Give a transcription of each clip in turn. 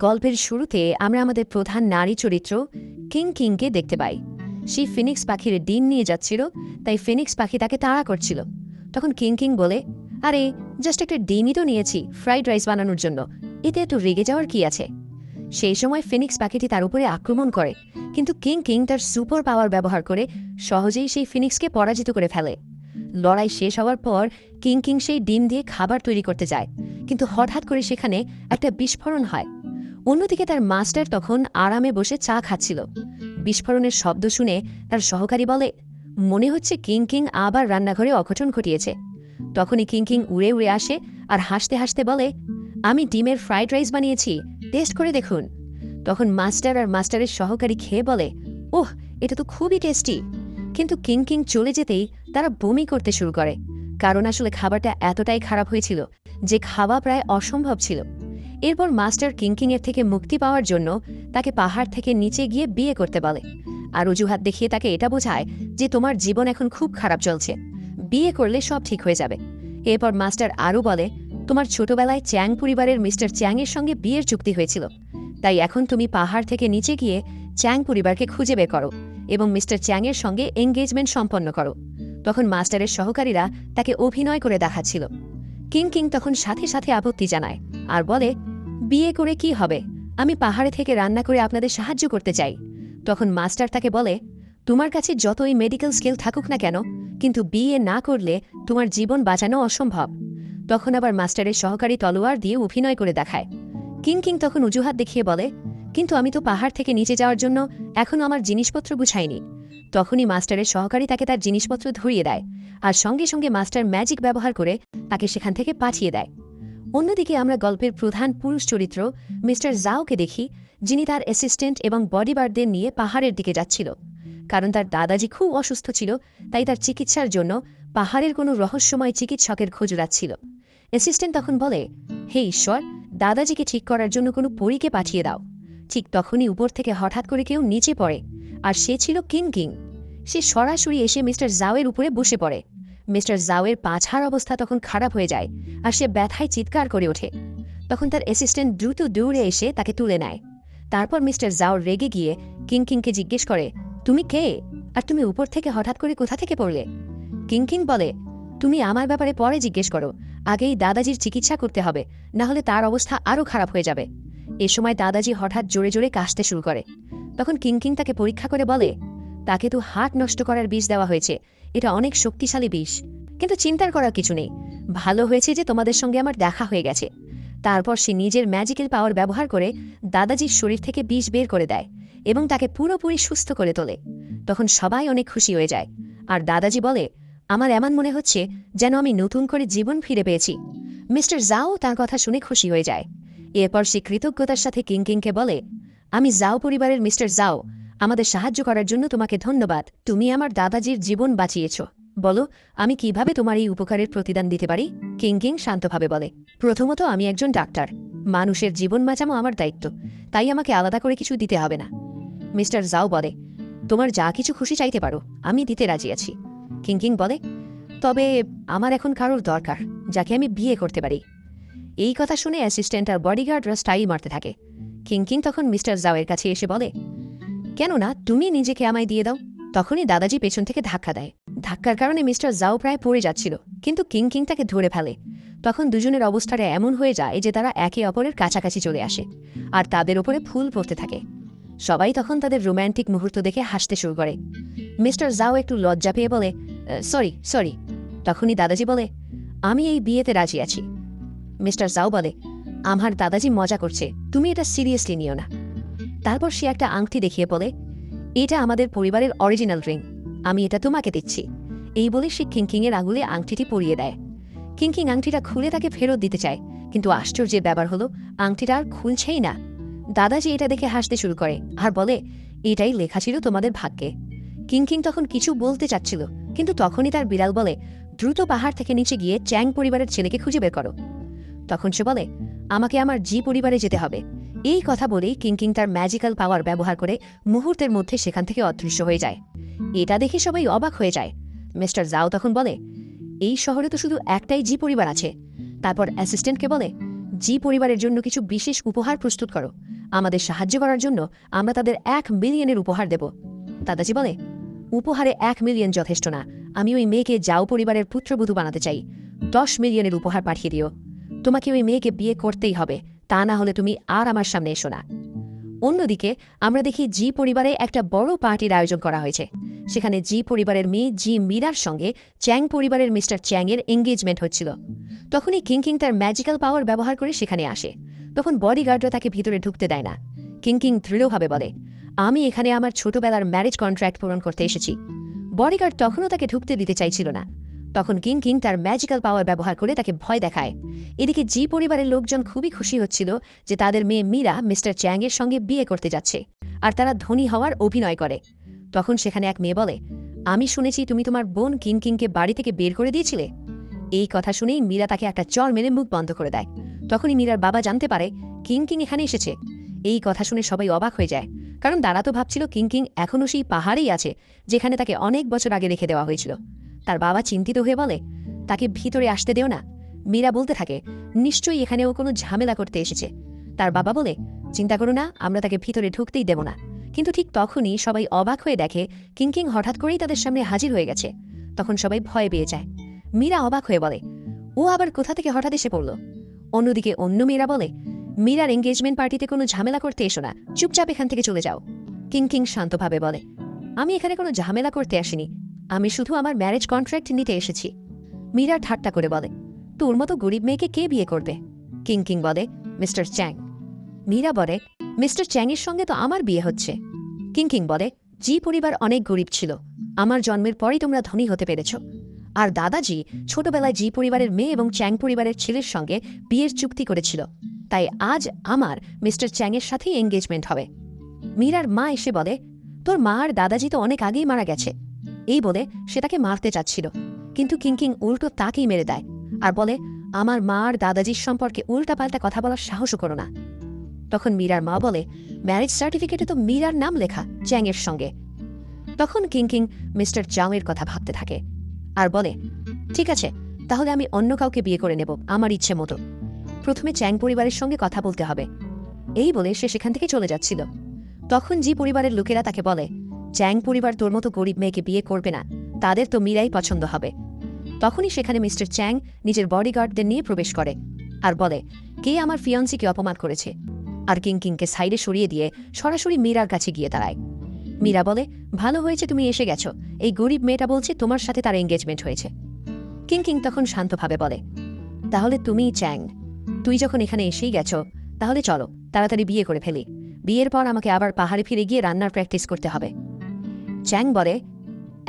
গল্পের শুরুতে আমরা আমাদের প্রধান নারী চরিত্র কিংকে দেখতে পাই। সে ফিনিক্স পাখির ডিম নিয়ে যাচ্ছিল, তাই ফিনিক্স পাখি তাকে তাড়া করছিল। তখন কিং বলে, আরে জাস্ট একটা ডিমই তো নিয়েছি ফ্রাইড রাইস বানানোর জন্য, এতে এত রেগে যাওয়ার কি আছে। সেই সময় ফিনিক্স পাখিটি তার উপরে আক্রমণ করে, কিন্তু কিং তার সুপার পাওয়ার ব্যবহার করে সহজেই সেই ফিনিক্সকে পরাজিত করে ফেলে। লড়াই শেষ হওয়ার পর কিং সেই ডিম দিয়ে খাবার তৈরি করতে যায়, কিন্তু হঠাৎ করে সেখানে একটা বিস্ফোরণ হয়। অন্যদিকে তার মাস্টার তখন আরামে বসে চা খাচ্ছিল। বিস্ফোরণের শব্দ শুনে তার সহকারী বলে, মনে হচ্ছে কিং আবার রান্নাঘরে অঘটন ঘটিয়েছে। তখনই কিং উড়ে উড়ে আসে আর হাসতে হাসতে বলে, আমি ডিমের ফ্রাইড রাইস বানিয়েছি, টেস্ট করে দেখুন। তখন মাস্টার আর মাস্টারের সহকারী খেয়ে বলে, ওহ, এটা তো খুবই টেস্টি। কিন্তু কিং চলে যেতেই তারা বমি করতে শুরু করে, কারণ আসলে খাবারটা এতটাই খারাপ হয়েছিল যে খাওয়া প্রায় অসম্ভব ছিল। এরপর মাস্টার কিং এর থেকে মুক্তি পাওয়ার জন্য তাকে পাহাড় থেকে নিচে গিয়ে বিয়ে করতে বলে, আর অজুহাত দেখিয়ে তাকে এটা বোঝায় যে তোমার জীবন এখন খুব খারাপ চলছে, বিয়ে করলে সব ঠিক হয়ে যাবে। এরপর মাস্টার আরও বলে, তোমার ছোটবেলায় চ্যাং পরিবারের মিস্টার চ্যাংয়ের সঙ্গে বিয়ের চুক্তি হয়েছিল, তাই এখন তুমি পাহাড় থেকে নিচে গিয়ে চ্যাং পরিবারকে খুঁজে বের করো এবং মিস্টার চ্যাংয়ের সঙ্গে এঙ্গেজমেন্ট সম্পন্ন করো। তখন মাস্টারের সহকারীরা তাকে অভিনয় করে দেখাচ্ছিল। কিং তখন সাথে সাথে আপত্তি জানায় আর বলে, বিয়ে করে কি হবে, আমি পাহাড়ে থেকে রান্না করে আপনাদের সাহায্য করতে চাই। তখন মাস্টার তাকে বলে, তোমার কাছে যতই মেডিকেল স্কিল থাকুক না কেন, কিন্তু বিয়ে না করলে তোমার জীবন বাঁচানো অসম্ভব। তখন আবার মাস্টারের সহকারী তলোয়ার দিয়ে অভিনয় করে দেখায়। কিং তখন অজুহাত দেখিয়ে বলে, কিন্তু আমি তো পাহাড় থেকে নিচে যাওয়ার জন্য এখনও আমার জিনিসপত্র গুছাইনি। তখনই মাস্টারের সহকারী তাকে তার জিনিসপত্র ধরিয়ে দেয়, আর সঙ্গে সঙ্গে মাস্টার ম্যাজিক ব্যবহার করে তাকে সেখান থেকে পাঠিয়ে দেয়। অন্যদিকে আমরা গল্পের প্রধান পুরুষ চরিত্র মিস্টার জাওকে দেখি, যিনি তার অ্যাসিস্ট্যান্ট এবং বডিগার্ডদের নিয়ে পাহাড়ের দিকে যাচ্ছিল। কারণ তার দাদাজি খুব অসুস্থ ছিল, তাই তার চিকিৎসার জন্য পাহাড়ের কোনো রহস্যময় চিকিৎসকের খোঁজ রাখছিল। অ্যাসিস্ট্যান্ট তখন বলে, হে ঈশ্বর, দাদাজিকে ঠিক করার জন্য কোনো পরীকে পাঠিয়ে দাও। ঠিক তখনই উপর থেকে হঠাৎ করে কেউ নিচে পড়ে, আর সে ছিল কিং। সে সরাসরি এসে মিস্টার জাওয়ের উপরে বসে পড়ে। মিস্টার জাওয়ের পাছার অবস্থা তখন খারাপ হয়ে যায়, আর সে ব্যথায় চিৎকার করে ওঠে। তখন তার অ্যাসিস্ট্যান্ট দ্রুত দৌড়ে এসে তাকে তুলে নেয়। তারপর মিস্টার জাও রেগে গিয়ে কিংকে জিজ্ঞেস করে, তুমি কে, আর তুমি উপর থেকে হঠাৎ করে কোথা থেকে পড়লে? কিং বলে, তুমি আমার ব্যাপারে পরে জিজ্ঞেস করো, আগেই দাদাজির চিকিৎসা করতে হবে, না হলে তার অবস্থা আরও খারাপ হয়ে যাবে। এ সময় দাদাজি হঠাৎ জোরে জোরে কাশতে শুরু করে। তখন কিং তাকে পরীক্ষা করে বলে, তাকে তো হার্ট নষ্ট করার বিষ দেওয়া হয়েছে, এটা অনেক শক্তিশালী বিষ, কিন্তু চিন্তার করার কিছু নেই, ভালো হয়েছে যে তোমাদের সঙ্গে আমার দেখা হয়ে গেছে। তারপর সে নিজের ম্যাজিক্যাল পাওয়ার ব্যবহার করে দাদাজির শরীর থেকে বিষ বের করে দেয় এবং তাকে পুরোপুরি সুস্থ করে তোলে। তখন সবাই অনেক খুশি হয়ে যায়, আর দাদাজি বলে, আমার এমন মনে হচ্ছে যেন আমি নতুন করে জীবন ফিরে পেয়েছি। মিস্টার জাও তার কথা শুনে খুশি হয়ে যায়। এরপর সে কৃতজ্ঞতার সাথে কিংকে বলে, আমি জাও পরিবারের মিস্টার জাও, আমাদের সাহায্য করার জন্য তোমাকে ধন্যবাদ, তুমি আমার দাদাজির জীবন বাঁচিয়েছ। বলো, আমি কিভাবে তোমার এই উপকারের প্রতিদান দিতে পারি? কিং শান্তভাবে বলে, প্রথমত আমি একজন ডাক্তার, মানুষের জীবন বাঁচানো আমার দায়িত্ব, তাই আমাকে আলাদা করে কিছু দিতে হবে না। মিস্টার জাও বলে, তোমার যা কিছু খুশি চাইতে পারো, আমি দিতে রাজি আছি। কিং বলে, তবে আমার এখন কারোর দরকার যাকে আমি বিয়ে করতে পারি। এই কথা শুনে অ্যাসিস্ট্যান্ট আর বডিগার্ডরা স্টাইল মারতে থাকে। কিং তখন মিস্টার জাওয়ের কাছে এসে বলে, কেন না তুমি নিজেকে আমায় দিয়ে দাও। তখনই দাদাজি পেছন থেকে ধাক্কা দেয়। ধাক্কার কারণে মিস্টার জাও প্রায় পড়ে যাচ্ছিল, কিন্তু কিং তাকে ধরে ফেলে। তখন দুজনের অবস্থাটা এমন হয়ে যায় যে তারা একে অপরের কাছাকাছি চলে আসে, আর তাদের ওপরে ফুল পড়তে থাকে। সবাই তখন তাদের রোম্যান্টিক মুহূর্ত দেখে হাসতে শুরু করে। মিস্টার জাও একটু লজ্জা পেয়ে বলে, সরি। তখনই দাদাজি বলে, আমি এই বিয়েতে রাজি আছি। মিস্টার জাও বলে, আমার দাদাজি মজা করছে, তুমি এটা সিরিয়াসলি নিও না। তারপর সে একটা আংটি দেখিয়ে বলে, এটা আমাদের পরিবারের অরিজিনাল রিং, আমি এটা তোমাকে দিচ্ছি। এই বলে সে কিংয়ের আঙুলে আংটিটি পরিয়ে দেয়। কিং আংটিটা খুলে তাকে ফেরত দিতে চায়, কিন্তু আশ্চর্যের ব্যাপার হলো আংটিটা আর খুলছেই না। দাদাজি এটা দেখে হাসতে শুরু করে আর বলে, এটাই লেখা ছিল তোমাদের ভাগ্যে। কিং তখন কিছু বলতে চাচ্ছিল, কিন্তু তখনই তার বিড়াল বলে, দ্রুত পাহাড় থেকে নিচে গিয়ে চ্যাং পরিবারের ছেলেকে খুঁজে বের করো। তখন সে বলে, আমাকে আমার জি পরিবারে যেতে হবে। এই কথা বলেই কিং তার ম্যাজিক্যাল পাওয়ার ব্যবহার করে মুহূর্তের মধ্যে সেখান থেকে অদৃশ্য হয়ে যায়। এটা দেখে সবাই অবাক হয়ে যায়। মিস্টার জাও তখন বলে, এই শহরে তো শুধু একটাই জি পরিবার আছে। তারপর অ্যাসিস্ট্যান্টকে বলে, জি পরিবারের জন্য কিছু বিশেষ উপহার প্রস্তুত করো। আমাদের সাহায্য করার জন্য আমরা তাদের 1 মিলিয়নের উপহার দেব। দাদাজি বলে, উপহারে 1 মিলিয়ন যথেষ্ট না, আমি ওই মেয়েকে যাও পরিবারের পুত্রবধূ বানাতে চাই। 10 মিলিয়নের উপহার পাঠিয়ে দিও। তোমাকে ওই মেয়েকে বিয়ে করতেই হবে, তা না হলে তুমি আর আমার সামনে এসো না। অন্যদিকে আমরা দেখি জি পরিবারে একটা বড় পার্টির আয়োজন করা হয়েছে। সেখানে জি পরিবারের মেয়ে জি মীরার সঙ্গে চ্যাং পরিবারের মিস্টার চ্যাংয়ের এঙ্গেজমেন্ট হচ্ছিল। তখনই কিং তার ম্যাজিক্যাল পাওয়ার ব্যবহার করে সেখানে আসে। তখন বডিগার্ডরা তাকে ভিতরে ঢুকতে দেয় না। কিং দৃঢ়ভাবে বলে, আমি এখানে আমার ছোটবেলার ম্যারেজ কন্ট্রাক্ট পূরণ করতে এসেছি। বডিগার্ড তখনও তাকে ঢুকতে দিতে চাইছিল না। তখন কিং তার ম্যাজিক্যাল পাওয়ার ব্যবহার করে তাকে ভয় দেখায়। এদিকে জি পরিবারের লোকজন খুবই খুশি হচ্ছিল যে তাদের মেয়ে মীরা মিস্টার চ্যাংয়ের সঙ্গে বিয়ে করতে যাচ্ছে, আর তারা ধনী হওয়ার অভিনয় করে। তখন সেখানে এক মেয়ে বলে, আমি শুনেছি তুমি তোমার বোন কিংকে বাড়ি থেকে বের করে দিয়েছিলে। এই কথা শুনেই মীরা তাকে একটা চর মেরে মুখ বন্ধ করে দেয়। তখনই মীরার বাবা জানতে পারে কিং এখানে এসেছে। এই কথা শুনে সবাই অবাক হয়ে যায়, কারণ তারা তো ভাবছিল কিং এখনও সেই পাহাড়েই আছে যেখানে তাকে অনেক বছর আগে রেখে দেওয়া হয়েছিল। তার বাবা চিন্তিত হয়ে বলে, তাকে ভিতরে আসতে দেও না। মীরা বলতে থাকে, নিশ্চয়ই এখানে ও কোনো ঝামেলা করতে এসেছে। তার বাবা বলে, চিন্তা করো না, আমরা তাকে ভিতরে ঢুকতেই দেব না। কিন্তু ঠিক তখনই সবাই অবাক হয়ে দেখে কিং হঠাৎ করেই তাদের সামনে হাজির হয়ে গেছে। তখন সবাই ভয় পেয়ে যায়। মীরা অবাক হয়ে বলে, ও আবার কোথা থেকে হঠাৎ এসে পড়ল। অন্যদিকে অন্য মেয়েরা বলে, মীরার এঙ্গেজমেন্ট পার্টিতে কোনো ঝামেলা করতে এসো না, চুপচাপ এখান থেকে চলে যাও। কিং শান্তভাবে বলে, আমি এখানে কোনো ঝামেলা করতে আসিনি, আমি শুধু আমার ম্যারেজ কন্ট্রাক্ট নিতে এসেছি। মীরা ঠাট্টা করে বলে, তোর মতো গরিব মেয়েকে কে বিয়ে করবে? কিং বলে, মিস্টার চ্যাং। মীরা বলে, মিস্টার চ্যাংয়ের সঙ্গে তো আমার বিয়ে হচ্ছে। কিং বলে, জি পরিবার অনেক গরিব ছিল, আমার জন্মের পরই তোমরা ধনী হতে পেরেছ। আর দাদাজি ছোটবেলায় জি পরিবারের মেয়ে এবং চ্যাং পরিবারের ছেলের সঙ্গে বিয়ের চুক্তি করেছিল, তাই আজ আমার মিস্টার চ্যাংয়ের সাথেই এঙ্গেজমেন্ট হবে। মীরার মা এসে বলে, তোর মা আর দাদাজি তো অনেক আগেই মারা গেছে। এই বলে সে তাকে মারতে চাচ্ছিল, কিন্তু কিং উল্টো তাকেই মেরে দেয় আর বলে, আমার মা আর দাদাজির সম্পর্কে উল্টাপাল্টা কথা বলার সাহসও করো না। তখন মীরার মা বলে, ম্যারেজ সার্টিফিকেটে তো মীরার নাম লেখা চ্যাংয়ের সঙ্গে। তখন কিং মিস্টার চ্যাংয়ের কথা ভাবতে থাকে আর বলে, ঠিক আছে, তাহলে আমি অন্য কাউকে বিয়ে করে নেব আমার ইচ্ছে মতো। প্রথমে চ্যাং পরিবারের সঙ্গে কথা বলতে হবে। এই বলে সে সেখান থেকে চলে যাচ্ছিল। তখন জি পরিবারের লোকেরা তাকে বলে, চ্যাং পরিবার তোর মতো গরিব মেয়েকে বিয়ে করবে না, তাদের তো মীরাই পছন্দ হবে। তখনই সেখানে মিস্টার চ্যাং নিজের বডিগার্ডদের নিয়ে প্রবেশ করে আর বলে, কে আমার ফিয়ান্সিকে অপমান করেছে। আর কিংকে সাইডে সরিয়ে দিয়ে সরাসরি মীরার কাছে গিয়ে দাঁড়ায়। মীরা বলে, ভালো হয়েছে তুমি এসে গেছো, এই গরিব মেয়েটা বলছে তোমার সাথে তার এঙ্গেজমেন্ট হয়েছে। কিং তখন শান্তভাবে বলে, তাহলে তুমিই চ্যাং, তুই যখন এখানে এসেই গেছো তাহলে চলো তাড়াতাড়ি বিয়ে করে ফেলি, বিয়ের পর আমাকে আবার পাহাড়ে ফিরে গিয়ে রান্নার প্র্যাকটিস করতে হবে। চ্যাং বলে,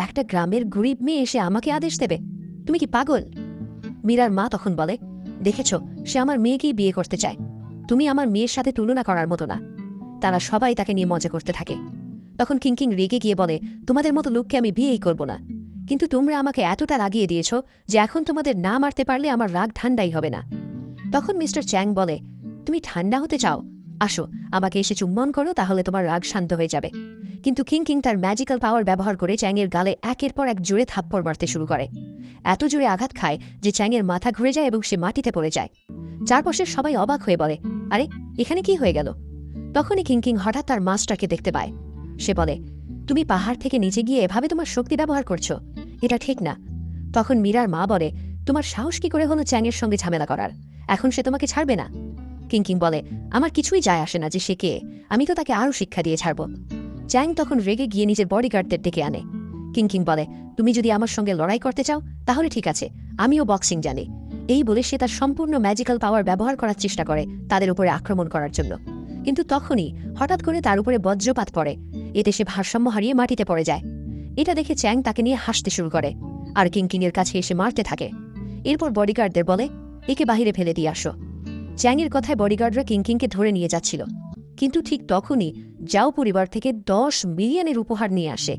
একটা গ্রামের গরিব মেয়ে এসে আমাকে আদেশ দেবে? তুমি কি পাগল? মীরার মা তখন বলে, দেখেছ, সে আমার মেয়েকেই বিয়ে করতে চায়, তুমি আমার মেয়ের সাথে তুলনা করার মতো না। তারা সবাই তাকে নিয়ে মজা করতে থাকে। তখন কিং রেগে গিয়ে বলে, তোমাদের মতো লোককে আমি বিয়েই করব না, কিন্তু তোমরা আমাকে এতটা রাগিয়ে দিয়েছ যে এখন তোমাদের না মারতে পারলে আমার রাগ ঠান্ডাই হবে না। তখন মিস্টার চ্যাং বলে, তুমি ঠান্ডা হতে চাও? আসো, আমাকে এসে চুম্বন করো, তাহলে তোমার রাগ শান্ত হয়ে যাবে। কিন্তু কিং তার ম্যাজিক্যাল পাওয়ার ব্যবহার করে চ্যাংয়ের গালে একের পর এক জোরে থাপ্পড় মারতে শুরু করে। এত জোরে আঘাত খায় যে চ্যাংয়ের মাথা ঘুরে যায় এবং সে মাটিতে পড়ে যায়। চারপাশের সবাই অবাক হয়ে বলে, আরে এখানে কি হয়ে গেল? তখনই কিং হঠাৎ তার মাস্টারকে দেখতে পায়। সে বলে, তুমি পাহাড় থেকে নিচে গিয়ে এভাবে তোমার শক্তি ব্যবহার করছো, এটা ঠিক না। তখন মীরার মা বলে, তোমার সাহস কি করে হলো চ্যাংয়ের সঙ্গে ঝামেলা করার? এখন সে তোমাকে ছাড়বে না। কিং বলে, আমার কিছুই যায় আসে না যে সে কে, আমি তো তাকে আরও শিক্ষা দিয়ে ছাড়ব। চ্যাং তখন রেগে গিয়ে নিজের বডিগার্ডদের ডেকে আনে। কিং বলে, তুমি যদি আমার সঙ্গে লড়াই করতে চাও তাহলে ঠিক আছে, আমিও বক্সিং জানি। এই বলে সে তার সম্পূর্ণ ম্যাজিক্যাল পাওয়ার ব্যবহার করার চেষ্টা করে তাদের উপরে আক্রমণ করার জন্য। কিন্তু তখনই হঠাৎ করে তার উপরে বজ্রপাত পড়ে, এতে সে ভারসাম্য হারিয়ে মাটিতে পড়ে যায়। এটা দেখে চ্যাং তাকে নিয়ে হাসতে শুরু করে আর কিং-এর কাছে এসে মারতে থাকে। এরপর বডিগার্ডদের বলে, একে বাহিরে ফেলে দিয়ে আসো। চ্যাংয়ের কথায় বডিগার্ডরা কিংকে ধরে নিয়ে যাচ্ছিল, কিন্তু ঠিক তখনই জাও পরিবার থেকে 10 মিলিয়নের উপহার নিয়ে আসে।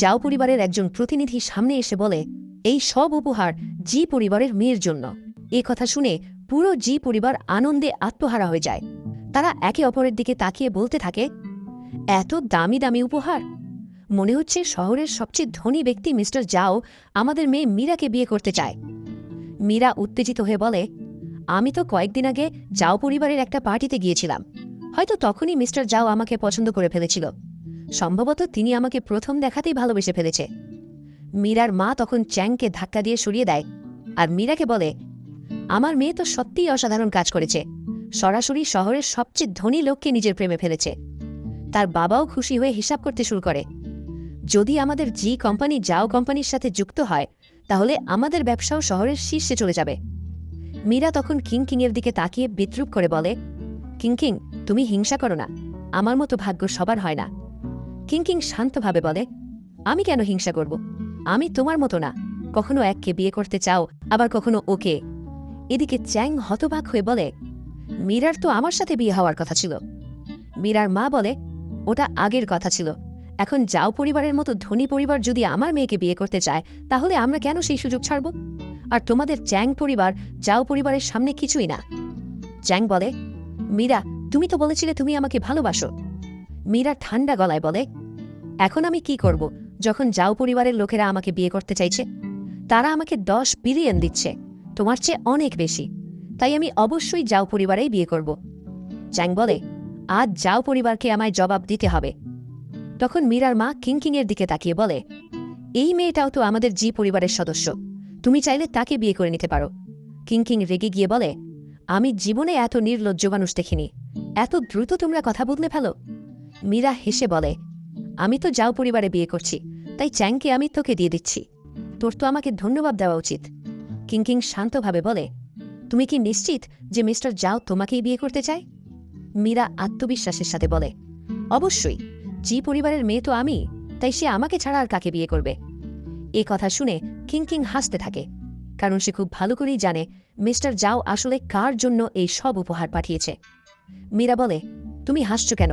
জাও পরিবারের একজন প্রতিনিধি সামনে এসে বলে, এই সব উপহার জি পরিবারের মেয়ের জন্য। এ কথা শুনে পুরো জি পরিবার আনন্দে আত্মহারা হয়ে যায়। তারা একে অপরের দিকে তাকিয়ে বলতে থাকে, এত দামি দামি উপহার! মনে হচ্ছে শহরের সবচেয়ে ধনী ব্যক্তি মিস্টার জাও আমাদের মেয়ে মীরাকে বিয়ে করতে চায়। মীরা উত্তেজিত হয়ে বলে, আমি তো কয়েকদিন আগে জাও পরিবারের একটা পার্টিতে গিয়েছিলাম। হয়তো তখনই মিস্টার জাও আমাকে পছন্দ করে ফেলেছিল। সম্ভবত তিনি আমাকে প্রথম দেখাতেই ভালোবেসে ফেলেছে। মীরার মা তখন চ্যাংকে ধাক্কা দিয়ে সরিয়ে দেয় আর মীরাকে বলে, আমার মেয়ে তো সত্যিই অসাধারণ কাজ করেছে। সরাসরি শহরের সবচেয়ে ধনী লোককে নিজের প্রেমে ফেলেছে। তার বাবাও খুশি হয়ে হিসাব করতে শুরু করে। যদি আমাদের জি কোম্পানি জাও কোম্পানির সাথে যুক্ত হয় তাহলে আমাদের ব্যবসাও শহরের শীর্ষে চলে যাবে। মীরা তখন কিংকিংয়ের দিকে তাকিয়ে বিদ্রুপ করে বলে, কিংকিং, তুমি হিংসা করো না। আমার মতো ভাগ্য সবার হয় না। কিংকিং শান্তভাবে বলে, আমি কেন হিংসা করব? আমি তোমার মতো না। কখনো এককে বিয়ে করতে চাও, আবার কখনো ওকে। এদিকে চ্যাং হতবাক হয়ে বলে, মীরার তো আমার সাথে বিয়ে হওয়ার কথা ছিল। মীরার মা বলে, ওটা আগের কথা ছিল। এখন জাও পরিবারের মতো ধনী পরিবার যদি আমার মেয়েকে বিয়ে করতে চায় তাহলে আমরা কেন সেই সুযোগ ছাড়ব? আর তোমাদের চ্যাং পরিবার জাও পরিবারের সামনে কিছুই না। চ্যাং বলে, মীরা, তুমি তো বলেছিলে তুমি আমাকে ভালোবাসো। মীরা ঠান্ডা গলায় বলে, এখন আমি কি করব যখন জাও পরিবারের লোকেরা আমাকে বিয়ে করতে চাইছে? তারা আমাকে 10 বিলিয়ন দিচ্ছে, তোমার চেয়ে অনেক বেশি। তাই আমি অবশ্যই জাও পরিবারেই বিয়ে করব। চ্যাং বলে, আজ জাও পরিবারকে আমায় জবাব দিতে হবে। তখন মীরার মা কিংকিংয়ের দিকে তাকিয়ে বলে, এই মেয়েটাও তো আমাদের জি পরিবারের সদস্য। তুমি চাইলে তাকে বিয়ে করে নিতে পারো। কিংকিং রেগে গিয়ে বলে, আমি জীবনে এত নির্লজ্জ মানুষ দেখিনি। এত দ্রুত তোমরা কথা বদলে ফেলো। মীরা হেসে বলে, আমি তো জাও পরিবারে বিয়ে করছি, তাই চ্যাংকে আমি তোকে দিয়ে দিচ্ছি। তোর তো আমাকে ধন্যবাদ দেওয়া উচিত। কিংকিং শান্তভাবে বলে, তুমি কি নিশ্চিত যে মিস্টার জাও তোমাকেই বিয়ে করতে চায়? মীরা আত্মবিশ্বাসের সাথে বলে, অবশ্যই। জি পরিবারের মেয়ে তো আমি, তাই সে আমাকে ছাড়া আর কাকে বিয়ে করবে? এ কথা শুনে কিংকিং হাসতে থাকে, কারণ সে খুব ভালো করেই জানে মিস্টার জাও আসলে কার জন্য এই সব উপহার পাঠিয়েছে। মীরা বলে, তুমি হাসছ কেন?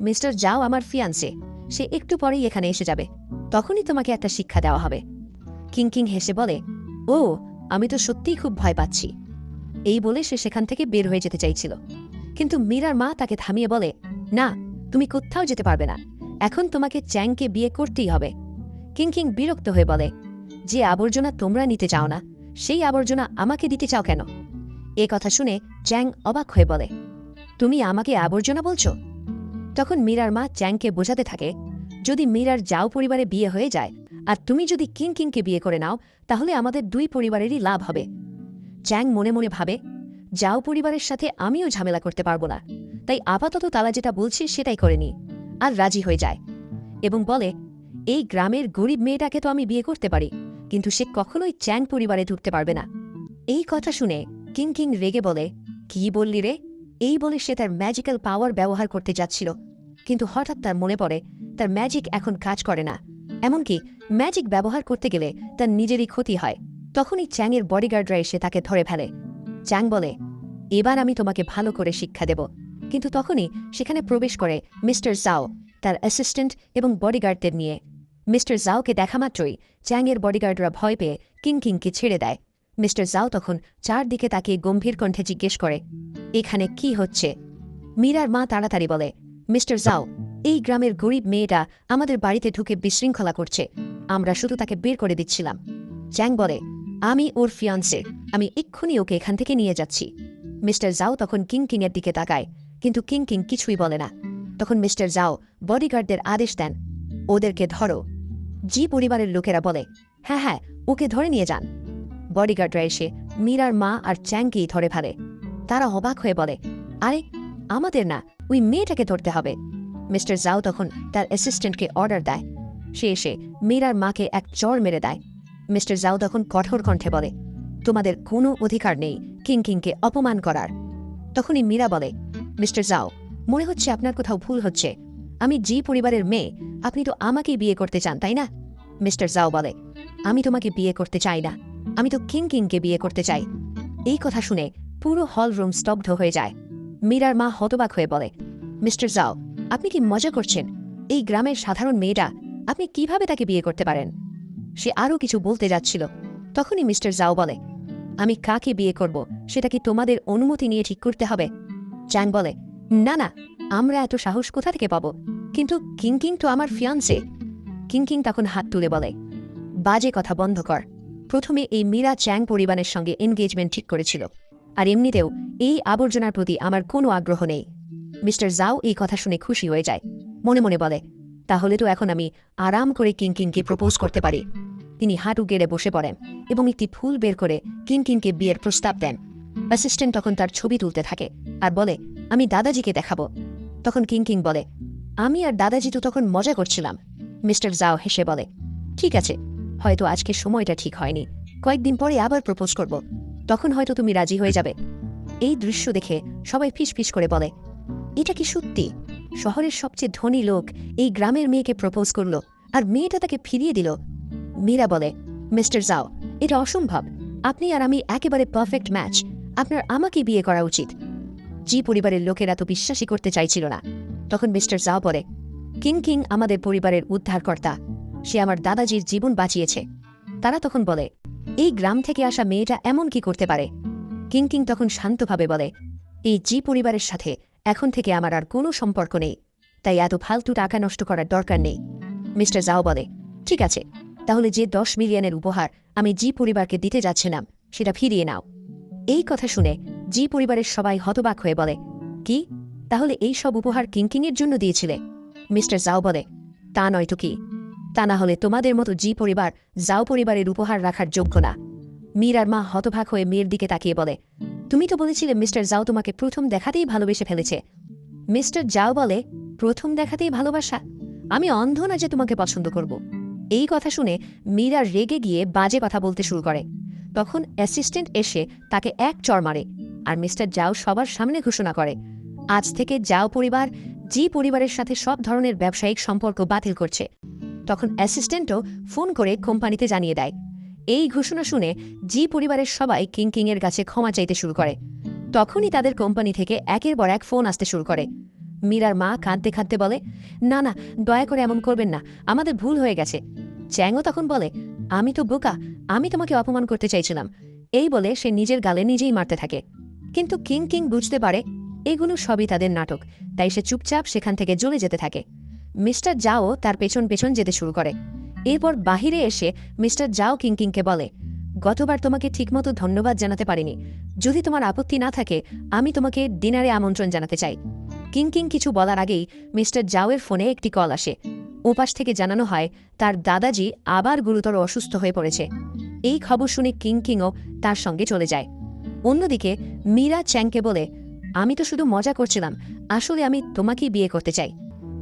মিস্টার জাও আমার ফিয়ান্সে। সে একটু পরেই এখানে এসে যাবে, তখনই তোমাকে একটা শিক্ষা দেওয়া হবে। কিংকিং হেসে বলে, ও, আমি তো সত্যিই খুব ভয় পাচ্ছি। এই বলে সে সেখান থেকে বের হয়ে যেতে চাইছিল, কিন্তু মীরার মা তাকে থামিয়ে বলে, না, তুমি কোথাও যেতে পারবে না। এখন তোমাকে চ্যাংকে বিয়ে করতেই হবে। কিংকিং বিরক্ত হয়ে বলে, যে আবর্জনা তোমরা নিতে চাও না সেই আবর্জনা আমাকে দিতে চাও কেন? এ কথা শুনে চ্যাং অবাক হয়ে বলে, তুমি আমাকে আবর্জনা বলছো? তখন মীরার মা চ্যাংকে বোঝাতে থাকে, যদি মীরার জাও পরিবারে বিয়ে হয়ে যায় আর তুমি যদি কিংকিংকে বিয়ে করে নাও তাহলে আমাদের দুই পরিবারেরই লাভ হবে। চ্যাং মনে মনে ভাবে, জাও পরিবারের সাথে আমিও ঝামেলা করতে পারবো না, তাই আপাতত তারা যেটা বলছে সেটাই করে নি। আর রাজি হয়ে যায় এবং বলে, এই গ্রামের গরিব মেয়েটাকে তো আমি বিয়ে করতে পারি, কিন্তু সে কখনোই চ্যাং পরিবারে ঢুকতে পারবে না। এই কথা শুনে কিংকিং রেগে বলে, কি বললি রে? এই বলে সে তার ম্যাজিক্যাল পাওয়ার ব্যবহার করতে যাচ্ছিল, কিন্তু হঠাৎ তার মনে পড়ে তার ম্যাজিক এখন কাজ করে না। এমনকি ম্যাজিক ব্যবহার করতে গেলে তার নিজেরই ক্ষতি হয়। তখনই চ্যাংয়ের বডিগার্ডরা এসে তাকে ধরে ফেলে। চ্যাং বলে, এবার আমি তোমাকে ভালো করে শিক্ষা দেব। কিন্তু তখনই সেখানে প্রবেশ করে মিস্টার জাও তার অ্যাসিস্ট্যান্ট এবং বডিগার্ডদের নিয়ে। মিস্টার জাওকে দেখা মাত্রই চ্যাংয়ের বডিগার্ডরা ভয় পেয়ে কিংকিংকে ছেড়ে দেয়। মিস্টার জাও তখন চারদিকে তাকিয়ে গম্ভীর কণ্ঠে জিজ্ঞেস করে, এখানে কি হচ্ছে? মীরার মা তাড়াতাড়ি বলে, মিস্টার জাও, এই গ্রামের গরিব মেয়েটা আমাদের বাড়িতে ঢুকে বিশৃঙ্খলা করছে, আমরা শুধু তাকে বের করে দিচ্ছিলাম। চ্যাং বলে, আমি ওর ফিয়ান্সে, আমি এক্ষুনি ওকে এখান থেকে নিয়ে যাচ্ছি। মিস্টার জাও তখন কিংকিংয়ের দিকে তাকায়, কিন্তু কিংকিং কিছুই বলে না। তখন মিস্টার জাও বডিগার্ডদের আদেশ দেন, ওদেরকে ধরো। জি পরিবারের লোকেরা বলে, হ্যাঁ হ্যাঁ, ওকে ধরে নিয়ে যান। বডিগার্ডরা এসে মীরার মা আর চ্যাংকেই ধরে ফেলে। তারা অবাক হয়ে বলে, আরে, আমাদের না, ওই মেয়েটাকে ধরতে হবে। মিস্টার জাও তখন তার অ্যাসিস্ট্যান্টকে অর্ডার দেয়, সে এসে মীরার মাকে এক চড় মেরে দেয়। মিস্টার জাও তখন কঠোর কণ্ঠে বলে, তোমাদের কোনো অধিকার নেই কিংকিংকে অপমান করার। তখনই মীরা বলে, মিস্টার জাও, মনে হচ্ছে আপনার কোথাও ভুল হচ্ছে। আমি জি পরিবারের মেয়ে, আপনি তো আমাকেই বিয়ে করতে চান, তাই না? মিস্টার জাও বলে, আমি তোমাকে বিয়ে করতে চাই না, আমি তো কিংকিংকে বিয়ে করতে চাই। এই কথা শুনে পুরো হল রুম স্তব্ধ হয়ে যায়। মীরার মা হতবাক হয়ে বলে, মিস্টার জাও, আপনি কি মজা করছেন? এই গ্রামের সাধারণ মেয়েটা, আপনি কিভাবে তাকে বিয়ে করতে পারেন? সে আরও কিছু বলতে যাচ্ছিল, তখনই মিস্টার জাও বলে, আমি কাকে বিয়ে করব সেটা কি তোমাদের অনুমতি নিয়ে ঠিক করতে হবে? চ্যাং বলে, না না, আমরা এত সাহস কোথা থেকে পাবো? কিন্তু কিংকিং তো আমার ফিয়ান্সে। কিংকিং তখন হাত তুলে বলে, বাজে কথা বন্ধ কর। প্রথমে এই মীরা চ্যাং পরিবারের সঙ্গে এনগেজমেন্ট ঠিক করেছিল, আর এমনিতেও এই আবর্জনার প্রতি আমার কোনো আগ্রহ নেই। মিস্টার জাও এই কথা শুনে খুশি হয়ে যায়, মনে মনে বলে, তাহলে তো এখন আমি আরাম করে কিংকিংকে প্রপোজ করতে পারি। তিনি হাঁটু গেড়ে বসে পড়েন এবং একটি ফুল বের করে কিংকিংকে বিয়ের প্রস্তাব দেন। অ্যাসিস্ট্যান্ট তখন তার ছবি তুলতে থাকে আর বলে, আমি দাদাজিকে দেখাবো। তখন কিংকিং বলে, আমি আর দাদাজি তো তখন মজা করছিলাম। মিস্টার জাও হেসে বলে, ঠিক আছে, হয়তো আজকে সময়টা ঠিক হয়নি, কয়েকদিন পরে আবার প্রপোজ করব, তখন হয়তো তুমি রাজি হয়ে যাবে। এই দৃশ্য দেখে সবাই ফিসফিস করে বলে, এটা কি সত্যি? শহরের সবচেয়ে ধনী লোক এই গ্রামের মেয়েকে প্রপোজ করল আর মেয়েটা তাকে ফিরিয়ে দিল। মীরা বলে, মিস্টার জাও, এটা অসম্ভব। আপনি আর আমি একেবারে পারফেক্ট ম্যাচ। আপনার আমাকে বিয়ে করা উচিত। জি পরিবারের লোকেরা তো বিশ্বাসই করতে চাইছিল না। তখন মিস্টার জাও বলে, কিং আমাদের পরিবারের উদ্ধারকর্তা, সে আমার দাদাজির জীবন বাঁচিয়েছে। তারা তখন বলে, এই গ্রাম থেকে আসা মেয়েটা এমন কি করতে পারে? কিং তখন শান্তভাবে বলে, এই জি পরিবারের সাথে এখন থেকে আমার আর কোনো সম্পর্ক নেই, তাই এত ফালতু টাকা নষ্ট করার দরকার নেই। মিস্টার জাও বলে, ঠিক আছে, তাহলে যে 10 মিলিয়নের উপহার আমি জি পরিবারকে দিতে যাচ্ছিলাম সেটা ফিরিয়ে নাও। এই কথা শুনে জি পরিবারের সবাই হতবাক হয়ে বলে, কি, তাহলে এই সব উপহার কিংকিংয়ের জন্য দিয়েছিলে? মিস্টার জাও বলে, তা নয় তো কি, তা না হলে তোমাদের মতো জি পরিবার জাও পরিবারের উপহার রাখার যোগ্য না। মীরার মা হতবাক হয়ে মেয়ের দিকে তাকিয়ে বলে, তুমি তো বলেছিলে মিস্টার জাও তোমাকে প্রথম দেখাতেই ভালোবেসে ফেলেছে। মিস্টার জাও বলে, প্রথম দেখাতেই ভালোবাসা? আমি অন্ধ না যে তোমাকে পছন্দ করব। এই কথা শুনে মীরা রেগে গিয়ে বাজে কথা বলতে শুরু করে। তখন অ্যাসিস্ট্যান্ট এসে তাকে এক চড় মারে আর মিস্টার জাও সবার সামনে ঘোষণা করে, আজ থেকে জাও পরিবার জি পরিবারের সাথে সব ধরনের ব্যবসায়িক সম্পর্ক বাতিল করছে। তখন অ্যাসিস্ট্যান্টও ফোন করে কোম্পানিতে জানিয়ে দেয়। এই ঘোষণা শুনে জি পরিবারের সবাই কিংকিংয়ের কাছে ক্ষমা চাইতে শুরু করে। তখনই তাদের কোম্পানি থেকে একের পর এক ফোন আসতে শুরু করে। মীরার মা কাঁদতে কাঁদতে বলে, না না, দয়া করে এমন করবেন না, আমাদের ভুল হয়ে গেছে। চ্যাংও তখন বলে, আমি তো বোকা, আমি তোমাকে অপমান করতে চাইছিলাম। এই বলে সে নিজের গালে নিজেই মারতে থাকে। কিন্তু কিং বুঝতে পারে এগুলো সবই তাদের নাটক, তাই সে চুপচাপ সেখান থেকে চলে যেতে থাকে। মিস্টার জাও তার পেছন পেছন যেতে শুরু করে। এরপর বাহিরে এসে মিস্টার জাও কিংকে বলে, গতবার তোমাকে ঠিকমতো ধন্যবাদ জানাতে পারিনি, যদি তোমার আপত্তি না থাকে আমি তোমাকে ডিনারে আমন্ত্রণ জানাতে চাই। কিং কিছু বলার আগেই মিস্টার জাওয়ের ফোনে একটি কল আসে। ওপাশ থেকে জানানো হয় তার দাদাজি আবার গুরুতর অসুস্থ হয়ে পড়েছে। এই খবর শুনে কিংও তার সঙ্গে চলে যায়। অন্যদিকে মীরা চ্যাংকে বলে, আমি তো শুধু মজা করছিলাম, আসলে আমি তোমাকেই বিয়ে করতে চাই।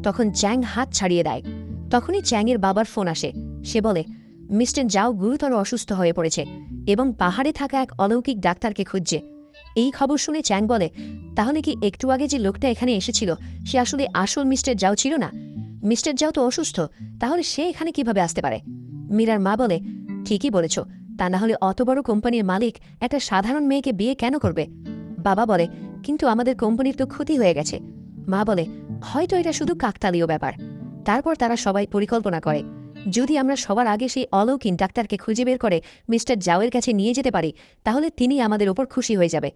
তখন চ্যাং হাত ছাড়িয়ে দেয়। তখনই চ্যাংয়ের বাবার ফোন আসে। সে বলে, মিস্টার জাও গুরুতর অসুস্থ হয়ে পড়েছে এবং পাহাড়ে থাকা এক অলৌকিক ডাক্তারকে খুঁজছে। এই খবর শুনে চ্যাং বলে, তাহলে কি একটু আগে যে লোকটা এখানে এসেছিল সে আসলে আসল মিস্টার জাও ছিল না? মিস্টার জাও তো অসুস্থ, তাহলে সে এখানে কিভাবে আসতে পারে? মীরার মা বলে, ঠিকই বলেছ, তা না হলে অত বড় কোম্পানির মালিক একটা সাধারণ মেয়েকে বিয়ে কেন করবে? বাবা বলে, কিন্তু আমাদের কোম্পানির তো ক্ষতি হয়ে গেছে। মা বলে, হয়তো এটা শুধু কাকতালীয় ব্যাপার। তারপর তারা সবাই পরিকল্পনা করে, যদি আমরা সবার আগে সেই অলৌকিক ডাক্তারকে খুঁজে বের করে মিস্টার জাওয়ের কাছে নিয়ে যেতে পারি তাহলে তিনি আমাদের ওপর খুশি হয়ে যাবে।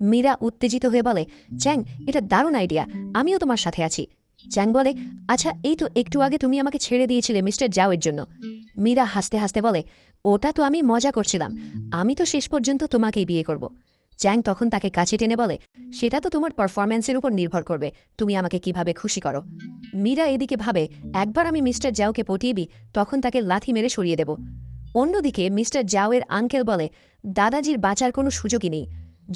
মীরা উত্তেজিত হয়ে বলে, চ্যাং, এটা দারুণ আইডিয়া, আমিও তোমার সাথে আছি। চ্যাং বলে, আচ্ছা, এই তো একটু আগে তুমি আমাকে ছেড়ে দিয়েছিলে মিস্টার জাওয়ের জন্য। মীরা হাসতে হাসতে বলে, ওটা তো আমি মজা করছিলাম, আমি তো শেষ পর্যন্ত তোমাকেই বিয়ে করব। চ্যাং তখন তাকে কাছে টেনে বলে, সেটা তো তোমার পারফরম্যান্সের উপর নির্ভর করবে, তুমি আমাকে কিভাবে খুশি করো। মীরা এদিকে ভাবে, একবার আমি মিস্টার জাওকে পটিয়ে দিই, তখন তাকে লাথি মেরে সরিয়ে দেব। অন্যদিকে মিস্টার জাওয়ের আঙ্কেল বলে, দাদাজির বাঁচার কোনো সুযোগই নেই।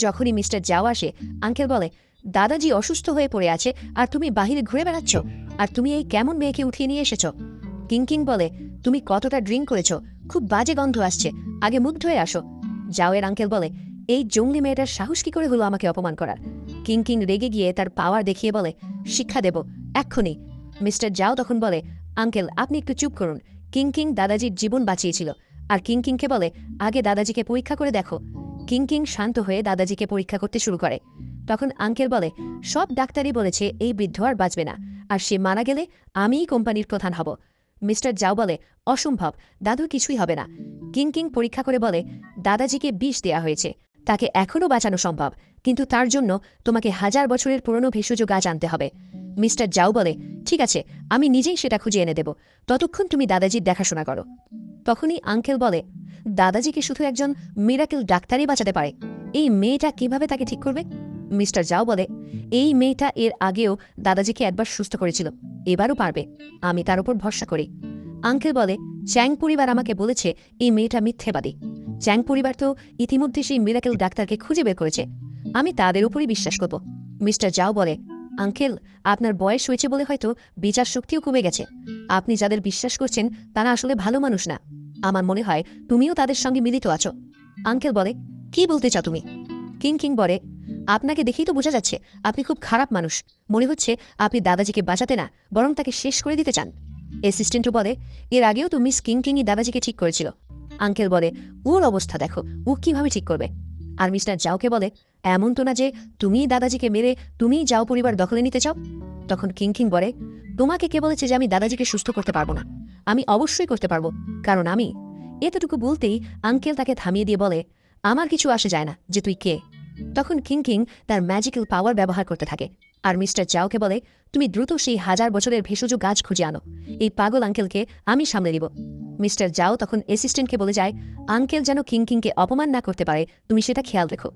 যখনই মিস্টার জাও আসে, আঙ্কেল বলে, দাদাজি অসুস্থ হয়ে পড়ে আছে আর তুমি বাহিরে ঘুরে বেড়াচ্ছ, আর তুমি এই কেমন মেয়েকে উঠিয়ে নিয়ে এসেছ? কিং বলে, তুমি কতটা ড্রিঙ্ক করেছ, খুব বাজে গন্ধ আসছে, আগে মুখ ধুয়ে আসো। জাওয়ের আঙ্কেল বলে, এই জঙ্গলি মেয়েটার সাহস কি করে হলো আমাকে অপমান করার? কিং রেগে গিয়ে তার পাওয়ার দেখিয়ে বলে, শিক্ষা দেব এক্ষুনি। মিস্টার জাও তখন বলে, আঙ্কেল আপনি একটু চুপ করুন, কিং দাদাজির জীবন বাঁচিয়েছিল। আর কিংকে বলে, আগে দাদাজিকে পরীক্ষা করে দেখো। কিং শান্ত হয়ে দাদাজিকে পরীক্ষা করতে শুরু করে। তখন আঙ্কেল বলে, সব ডাক্তারই বলেছে এই বৃদ্ধ আর বাঁচবে না, আর সে মারা গেলে আমিই কোম্পানির প্রধান হব। মিস্টার জাও বলে, অসম্ভব, দাদুর কিছুই হবে না। কিং পরীক্ষা করে বলে, দাদাজিকে বিষ দেয়া হয়েছে, তাকে এখনও বাঁচানো সম্ভব, কিন্তু তার জন্য তোমাকে 1000 বছরের পুরনো ভেষজ গাছ আনতে হবে। মিস্টার জাও বলে, ঠিক আছে, আমি নিজেই সেটা খুঁজে এনে দেব, ততক্ষণ তুমি দাদাজির দেখাশোনা করো। তখনই আঙ্কেল বলে, দাদাজিকে শুধু একজন মিরাকেল ডাক্তারই বাঁচাতে পারে, এই মেয়েটা কিভাবে তাকে ঠিক করবে? মিস্টার জাও বলে, এই মেয়েটা এর আগেও দাদাজিকে একবার সুস্থ করেছিল, এবারও পারবে, আমি তার উপর ভরসা করি। আঙ্কেল বলে, চ্যাং পরিবার আমাকে বলেছে এই মেয়েটা মিথ্যেবাদী। চ্যাং পরিবার তো ইতিমধ্যে সেই মিরাকেল ডাক্তারকে খুঁজে বের করেছে, আমি তাদের উপরই বিশ্বাস করব। মিস্টার জাও বলে, আঙ্কেল, আপনার বয়স হয়েছে বলে হয়তো বিচার শক্তিও কমে গেছে। আপনি যাদের বিশ্বাস করছেন তারা আসলে ভালো মানুষ না। আমার মনে হয় তুমিও তাদের সঙ্গে মিলিত আছো। আঙ্কেল বলে, কি বলতে চাও তুমি? কিং বলে, আপনাকে দেখেই তো বোঝা যাচ্ছে আপনি খুব খারাপ মানুষ। মনে হচ্ছে আপনি দাদাজিকে বাঁচাতে না, বরং তাকে শেষ করে দিতে চান। অ্যাসিস্ট্যান্টও বলে, এর আগেও তো মিস কিংই দাদাজিকে ঠিক করেছিল। আঙ্কেল বলে, ওর অবস্থা দেখো, ও কিভাবে ঠিক করবে? আর মিস্টার জাওকে বলে, এমন তো না যে তুমিই দাদাজিকে মেরে তুমিই জাও পরিবার দখলে নিতে চাও। তখন কিং বলে, তোমাকে কে বলেছে যে আমি দাদাজিকে সুস্থ করতে পারবো না? আমি অবশ্যই করতে পারবো, কারণ আমি। এতটুকু বলতেই আঙ্কেল তাকে থামিয়ে দিয়ে বলে, আমার কিছু আসে যায় না যে তুই কে। তখন কিং তার ম্যাজিক্যাল পাওয়ার ব্যবহার করতে থাকে, আর মিস্টার জাওকে বলে, তুমি দ্রুত সেই 1000 বছরের ভেষজ গাছ খুঁজে আনো, এই পাগল আঙ্কেলকে আমি সামলে দিব। মিস্টার জাও তখন অ্যাসিস্ট্যান্টকে বলে যায়, আঙ্কেল যেন কিংকে অপমান না করতে পারে, তুমি সেটা খেয়াল রেখো।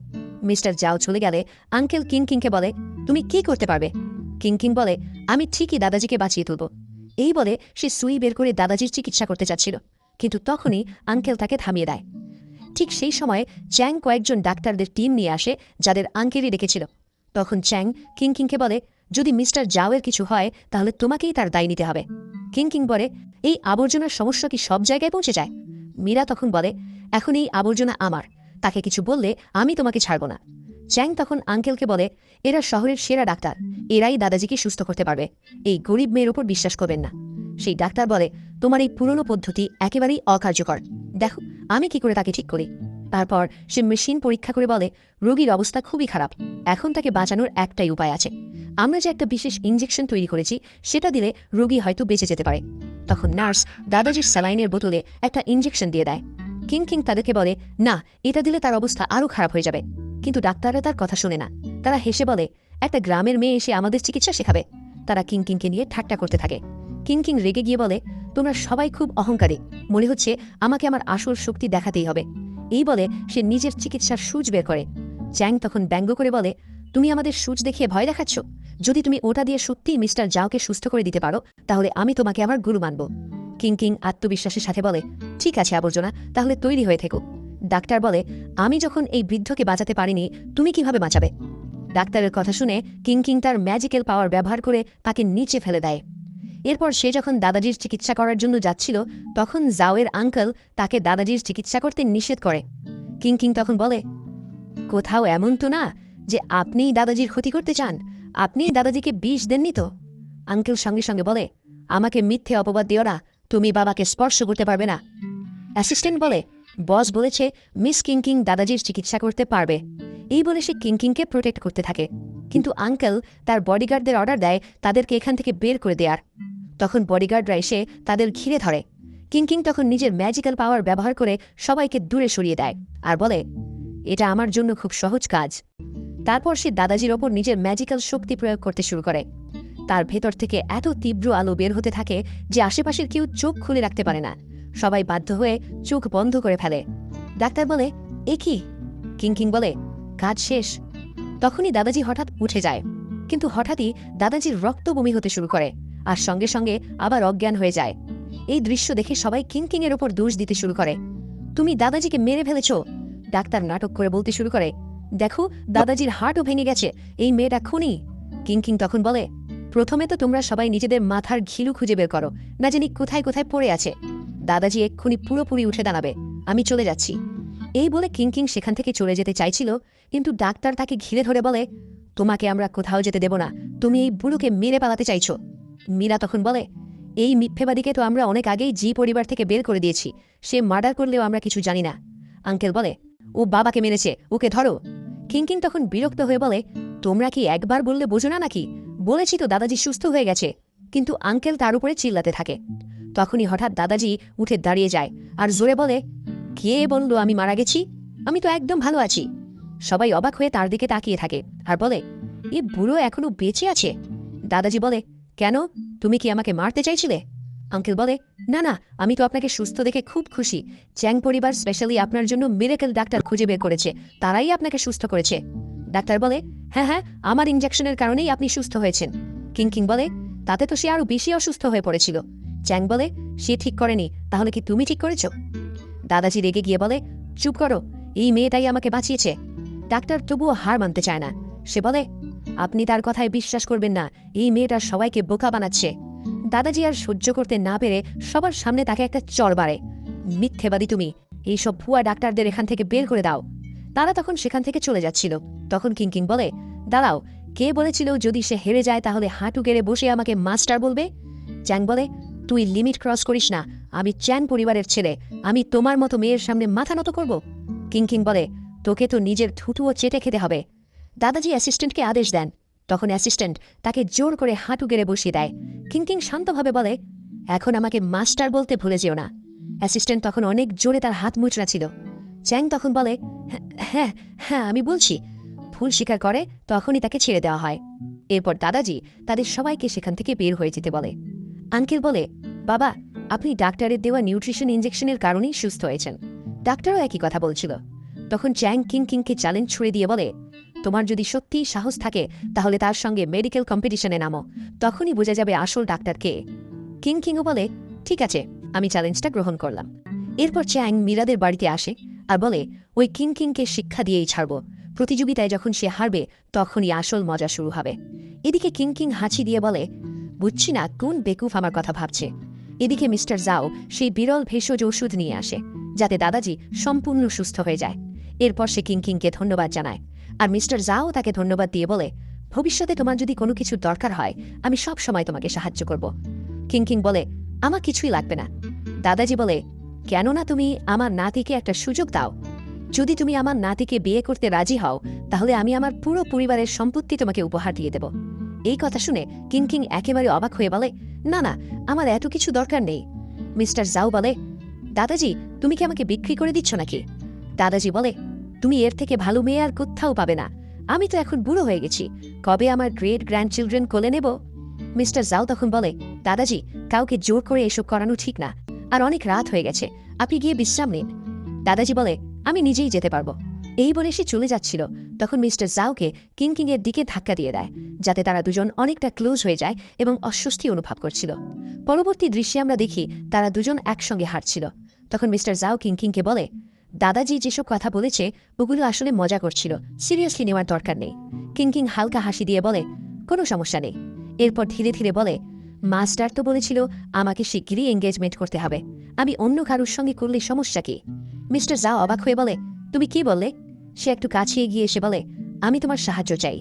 মিস্টার জাও চলে গেলে আঙ্কেল কিংকে বলে, তুমি কি করতে পারবে? কিং বলে, আমি ঠিকই দাদাজিকে বাঁচিয়ে তুলব। এই বলে সে সুই বের করে দাদাজির চিকিৎসা করতে চাচ্ছিল, কিন্তু তখনই আঙ্কেল তাকে থামিয়ে দেয়। ঠিক সেই সময় চ্যাং কয়েকজন ডাক্তারদের টিম নিয়ে আসে, যাদের আঙ্কেলই ডেকেছিল। তখন চ্যাং কিংকে বলে, যদি মিস্টার জাওয়ের কিছু হয় তাহলে তোমাকেই তার দায় নিতে হবে। কিং বলে, এই আবর্জনার সমস্যা কি সব জায়গায় পৌঁছে যায়? মীরা তখন বলে, এখন এই আবর্জনা আমার, তাকে কিছু বললে আমি তোমাকে ছাড়ব না। চ্যাং তখন আঙ্কেলকে বলে, এরা শহরের সেরা ডাক্তার, এরাই দাদাজিকে সুস্থ করতে পারবে, এই গরিব মেয়ের ওপর বিশ্বাস করবেন না। সেই ডাক্তার বলে, তোমার এই পুরনো পদ্ধতি একেবারেই অকার্যকর, দেখো আমি কি করে তাকে ঠিক করি। তারপর সে মেশিন পরীক্ষা করে বলে, রোগীর অবস্থা খুবই খারাপ, এখন তাকে বাঁচানোর একটাই উপায় আছে, আমরা যে একটা বিশেষ ইঞ্জেকশন তৈরি করেছি সেটা দিলে রোগী হয়তো বেঁচে যেতে পারে। তখন নার্স দাদাজির স্যালাইনের বোতলে একটা ইঞ্জেকশন দিয়ে দেয়। কিং তাদেরকে বলে, না, এটা দিলে তার অবস্থা আরও খারাপ হয়ে যাবে। কিন্তু ডাক্তাররা তার কথা শোনে না, তারা হেসে বলে, একটা গ্রামের মেয়ে এসে আমাদের চিকিৎসা শেখাবে। তারা কিংকে নিয়ে ঠাট্টা করতে থাকে। কিং রেগে গিয়ে বলে, তোমরা সবাই খুব অহংকারী, মনে হচ্ছে আমাকে আমার আসল শক্তি দেখাতেই হবে। এই বলে সে নিজের চিকিৎসার সূচ বের করে। চ্যাং তখন ব্যঙ্গ করে বলে, তুমি আমাদের সূচ দেখিয়ে ভয় দেখাচ্ছ? যদি তুমি ওটা দিয়ে সত্যিই মিস্টার জাওকে সুস্থ করে দিতে পারো তাহলে আমি তোমাকে আমার গুরু মানব। কিং আত্মবিশ্বাসের সাথে বলে, ঠিক আছে আবর্জনা, তাহলে তৈরি হয়ে থেকো। ডাক্তার বলে, আমি যখন এই বৃদ্ধকে বাঁচাতে পারিনি, তুমি কিভাবে বাঁচাবে? ডাক্তারের কথা শুনে কিং তার ম্যাজিক্যাল পাওয়ার ব্যবহার করে তাকে নিচে ফেলে দেয়। এরপর সে যখন দাদাজির চিকিৎসা করার জন্য যাচ্ছিল, তখন জাওয়ের আঙ্কেল তাকে দাদাজির চিকিৎসা করতে নিষেধ করে। কিং তখন বলে, কোথাও এমন তো না যে আপনিই দাদাজির ক্ষতি করতে চান? আপনিই দাদাজিকে বিষ দেননি তো? আঙ্কেল সঙ্গে বলে, আমাকে মিথ্যে অপবাদ দিও না, তুমি বাবাকে স্পর্শ করতে পারবে না। অ্যাসিস্ট্যান্ট বলে, বস বলেছে মিস কিং দাদাজির চিকিৎসা করতে পারবে। এই বলে সে কিংকে প্রোটেক্ট করতে থাকে, কিন্তু আঙ্কেল তার বডিগার্ডদের অর্ডার দেয় তাদেরকে এখান থেকে বের করে দেয়ার। তখন বডিগার্ডরা এসে তাদের ঘিরে ধরে। কিং তখন নিজের ম্যাজিক্যাল পাওয়ার ব্যবহার করে সবাইকে দূরে সরিয়ে দেয় আর বলে, এটা আমার জন্য খুব সহজ কাজ। তারপর সে দাদাজির ওপর নিজের ম্যাজিক্যাল শক্তি প্রয়োগ করতে শুরু করে। তার ভেতর থেকে এত তীব্র আলো বের হতে থাকে যে আশেপাশের কেউ চোখ খুলে রাখতে পারে না, সবাই বাধ্য হয়ে চোখ বন্ধ করে ফেলে। ডাক্তার বলে, এ কি? কিং বলে, কাজ শেষ। তখনই দাদাজি হঠাৎ উঠে যায়, কিন্তু হঠাৎই দাদাজির রক্ত বমি হতে শুরু করে আর সঙ্গে আবার অজ্ঞান হয়ে যায়। এই দৃশ্য দেখে সবাই কিং এর ওপর দোষ দিতে শুরু করে, তুমি দাদাজিকে মেরে ফেলেছ। ডাক্তার নাটক করে বলতে শুরু করে, দেখো দাদাজির হার্টও ভেঙে গেছে, এই মেয়েটা খুনি। কিং তখন বলে, প্রথমে তো তোমরা সবাই নিজেদের মাথার ঘিলু খুঁজে বের করো, না জানি কোথায় পড়ে আছে। দাদাজি এক্ষুনি পুরোপুরি উঠে দাঁড়াবে, আমি চলে যাচ্ছি। এই বলে কিং সেখান থেকে চলে যেতে চাইছিল, কিন্তু ডাক্তার তাকে ঘিরে ধরে বলে, তোমাকে আমরা কোথাও যেতে দেব না, তুমি এই বুড়োকে মেরে পালাতে চাইছ। মীরা তখন বলে, এই মিথ্যেবাদীকে তো আমরা অনেক আগেই জি পরিবার থেকে বের করে দিয়েছি, সে মার্ডার করলেও আমরা কিছু জানি না। আঙ্কেল বলে, ও বাবাকে মেরেছে, ওকে ধরো। কিং তখন বিরক্ত হয়ে বলে, তোমরা কি একবার বললে বোঝো না নাকি? বলেছি তো দাদাজি সুস্থ হয়ে গেছে। কিন্তু আঙ্কেল তার উপরে চিল্লাতে থাকে। তখনই হঠাৎ দাদাজি উঠে দাঁড়িয়ে যায় আর জোরে বলে, কে বলল আমি মারা গেছি? আমি তো একদম ভালো আছি। সবাই অবাক হয়ে তার দিকে তাকিয়ে থাকে আর বলে, এ বুড়ো এখনো বেঁচে আছে? দাদাজি বলে, কেন, তুমি কি আমাকে মারতে চাইছিলে? আঙ্কেল বলে, না না, আমি তো আপনাকে সুস্থ দেখে খুব খুশি। চ্যাং পরিবার স্পেশালি আপনার জন্য মিরাকেল ডাক্তার খুঁজে বের করেছে, তারাই আপনাকে সুস্থ করেছে। ডাক্তার বলে, হ্যাঁ হ্যাঁ, আমার ইনজেকশনের কারণেই আপনি সুস্থ হয়েছেন। কিং বলে, তাতে তো সে আরও বেশি অসুস্থ হয়ে পড়েছিল। চ্যাং বলে, সে ঠিক করেনি, তাহলে কি তুমি ঠিক করেছ? দাদাজি রেগে গিয়ে বলে, চুপ করো, এই মেয়েটাই আমাকে বাঁচিয়েছে। ডাক্তার তবুও হার মানতে চায় না। সে বলে, আপনি তার কথায় বিশ্বাস করবেন না, এই মেয়েটার সবাইকে বোকা বানাচ্ছে। দাদাজি আর সহ্য করতে না পেরে সবার সামনে তাকে একটা চড় বাড়ে। মিথ্যেবাদী তুমি, এইসব ভুয়া ডাক্তারদের এখান থেকে বের করে দাও। তারা তখন সেখান থেকে চলে যাচ্ছিল। তখন কিং বলে, দাঁড়াও, কে বলেছিল যদি সে হেরে যায় তাহলে হাঁটু গেড়ে বসে আমাকে মাস্টার বলবে? চ্যাং বলে, তুই লিমিট ক্রস করিস না, আমি চ্যাং পরিবারের ছেলে, আমি তোমার মতো মেয়ের সামনে মাথা নত করব? কিং বলে, তোকে তো নিজের থুতুও চেটে খেতে হবে। দাদাজি অ্যাসিস্ট্যান্টকে আদেশ দেন। তখন অ্যাসিস্ট্যান্ট তাকে জোর করে হাঁটু গেড়ে বসিয়ে দেয়। কিং শান্তভাবে বলে, এখন আমাকে মাস্টার বলতে ভুলে যেও না। অ্যাসিস্ট্যান্ট তখন অনেক জোরে তার হাত মুচড়া ছিল। চ্যাং তখন বলে, হ্যাঁ হ্যাঁ আমি বলছি। ভুল স্বীকার করে তখনই তাকে ছেড়ে দেওয়া হয়। এরপর দাদাজি তাদের সবাইকে সেখান থেকে বের হয়ে যেতে বলে। আঙ্কেল বলে, বাবা, আপনি ডাক্তারের দেওয়া নিউট্রিশন ইনজেকশনের কারণেই সুস্থ হয়েছেন। ডাক্তারও একই কথা বলছিল। তখন চ্যাং কিংকে চ্যালেঞ্জ ছুড়ে দিয়ে বলে, তোমার যদি সত্যিই সাহস থাকে তাহলে তার সঙ্গে মেডিকেল কম্পিটিশনে নামো, তখনই বোঝা যাবে আসল ডাক্তার কে। কিংও বলে, ঠিক আছে, আমি চ্যালেঞ্জটা গ্রহণ করলাম। এরপর চ্যাং মীরাদের বাড়িতে আসে আর বলে, ওই কিংকে শিক্ষা দিয়েই ছাড়ব। প্রতিযোগিতায় যখন সে হারবে তখনই আসল মজা শুরু হবে। এদিকে কিং হাঁচি দিয়ে বলে, বুঝছি না কোন বেকুফ আমার কথা ভাবছে। এদিকে মিস্টার জাও সেই বিরল ভেষজ ওষুধ নিয়ে আসে, যাতে দাদাজি সম্পূর্ণ সুস্থ হয়ে যায়। এরপর সে কিংকে ধন্যবাদ জানায়, আর মিস্টার জাও তাকে ধন্যবাদ দিয়ে বলে, ভবিষ্যতে তোমার যদি কোনো কিছু দরকার হয় আমি সব সময় তোমাকে সাহায্য করব। কিং বলে, আমার কিছুই লাগবে না। দাদাজি বলে, কেননা তুমি আমার নাতিকে একটা সুযোগ দাও। যদি তুমি আমার নাতিকে বিয়ে করতে রাজি হও তাহলে আমি আমার পুরো পরিবারের সম্পত্তি তোমাকে উপহার দিয়ে দেব। এই কথা শুনে কিং একেবারে অবাক হয়ে বলে, না না, আমার এত কিছু দরকার নেই। মিস্টার জাও বলে, দাদাজি, তুমি কি আমাকে বিক্রি করে দিচ্ছ নাকি? দাদাজি বলে, তুমি এর থেকে ভালো মেয়ে আর কোথাও পাবে না। আমি তো এখন বুড়ো হয়ে গেছি, কবে আমার গ্রেট গ্র্যান্ড চিলড্রেন কোলে নেব? মিস্টার জাও তখন বলে, দাদাজি, কাউকে জোর করে এসব করানো ঠিক না, আর অনেক রাত হয়ে গেছে, আপনি গিয়ে বিশ্রাম নিন। দাদাজি বলে, আমি নিজেই যেতে পারবো। এই বলে সে চলে যাচ্ছিল। তখন মিস্টার জাওকে কিং এর দিকে ধাক্কা দিয়ে দেয়, যাতে তারা দুজন অনেকটা ক্লোজ হয়ে যায় এবং অস্বস্তি অনুভব করছিল। পরবর্তী দৃশ্যে আমরা দেখি তারা দুজন একসঙ্গে হাঁটছিল। তখন মিস্টার জাও কিংকে বলে, দাদাজি যেসব কথা বলেছে ওগুলো আসলে মজা করছিল, সিরিয়াসলি নেওয়ার দরকার নেই। কিং হালকা হাসি দিয়ে বলে, কোনো সমস্যা নেই। এরপর ধীরে ধীরে বলে, মাস্টার তো বলেছিল আমাকে শিগগিরই এঙ্গেজমেন্ট করতে হবে, আমি অন্য কারোর সঙ্গে করলে সমস্যা কি? মিস্টার জাও অবাক হয়ে বলে, তুমি কি বললে? সে একটু কাছে এগিয়ে এসে বলে, আমি তোমার সাহায্য চাই।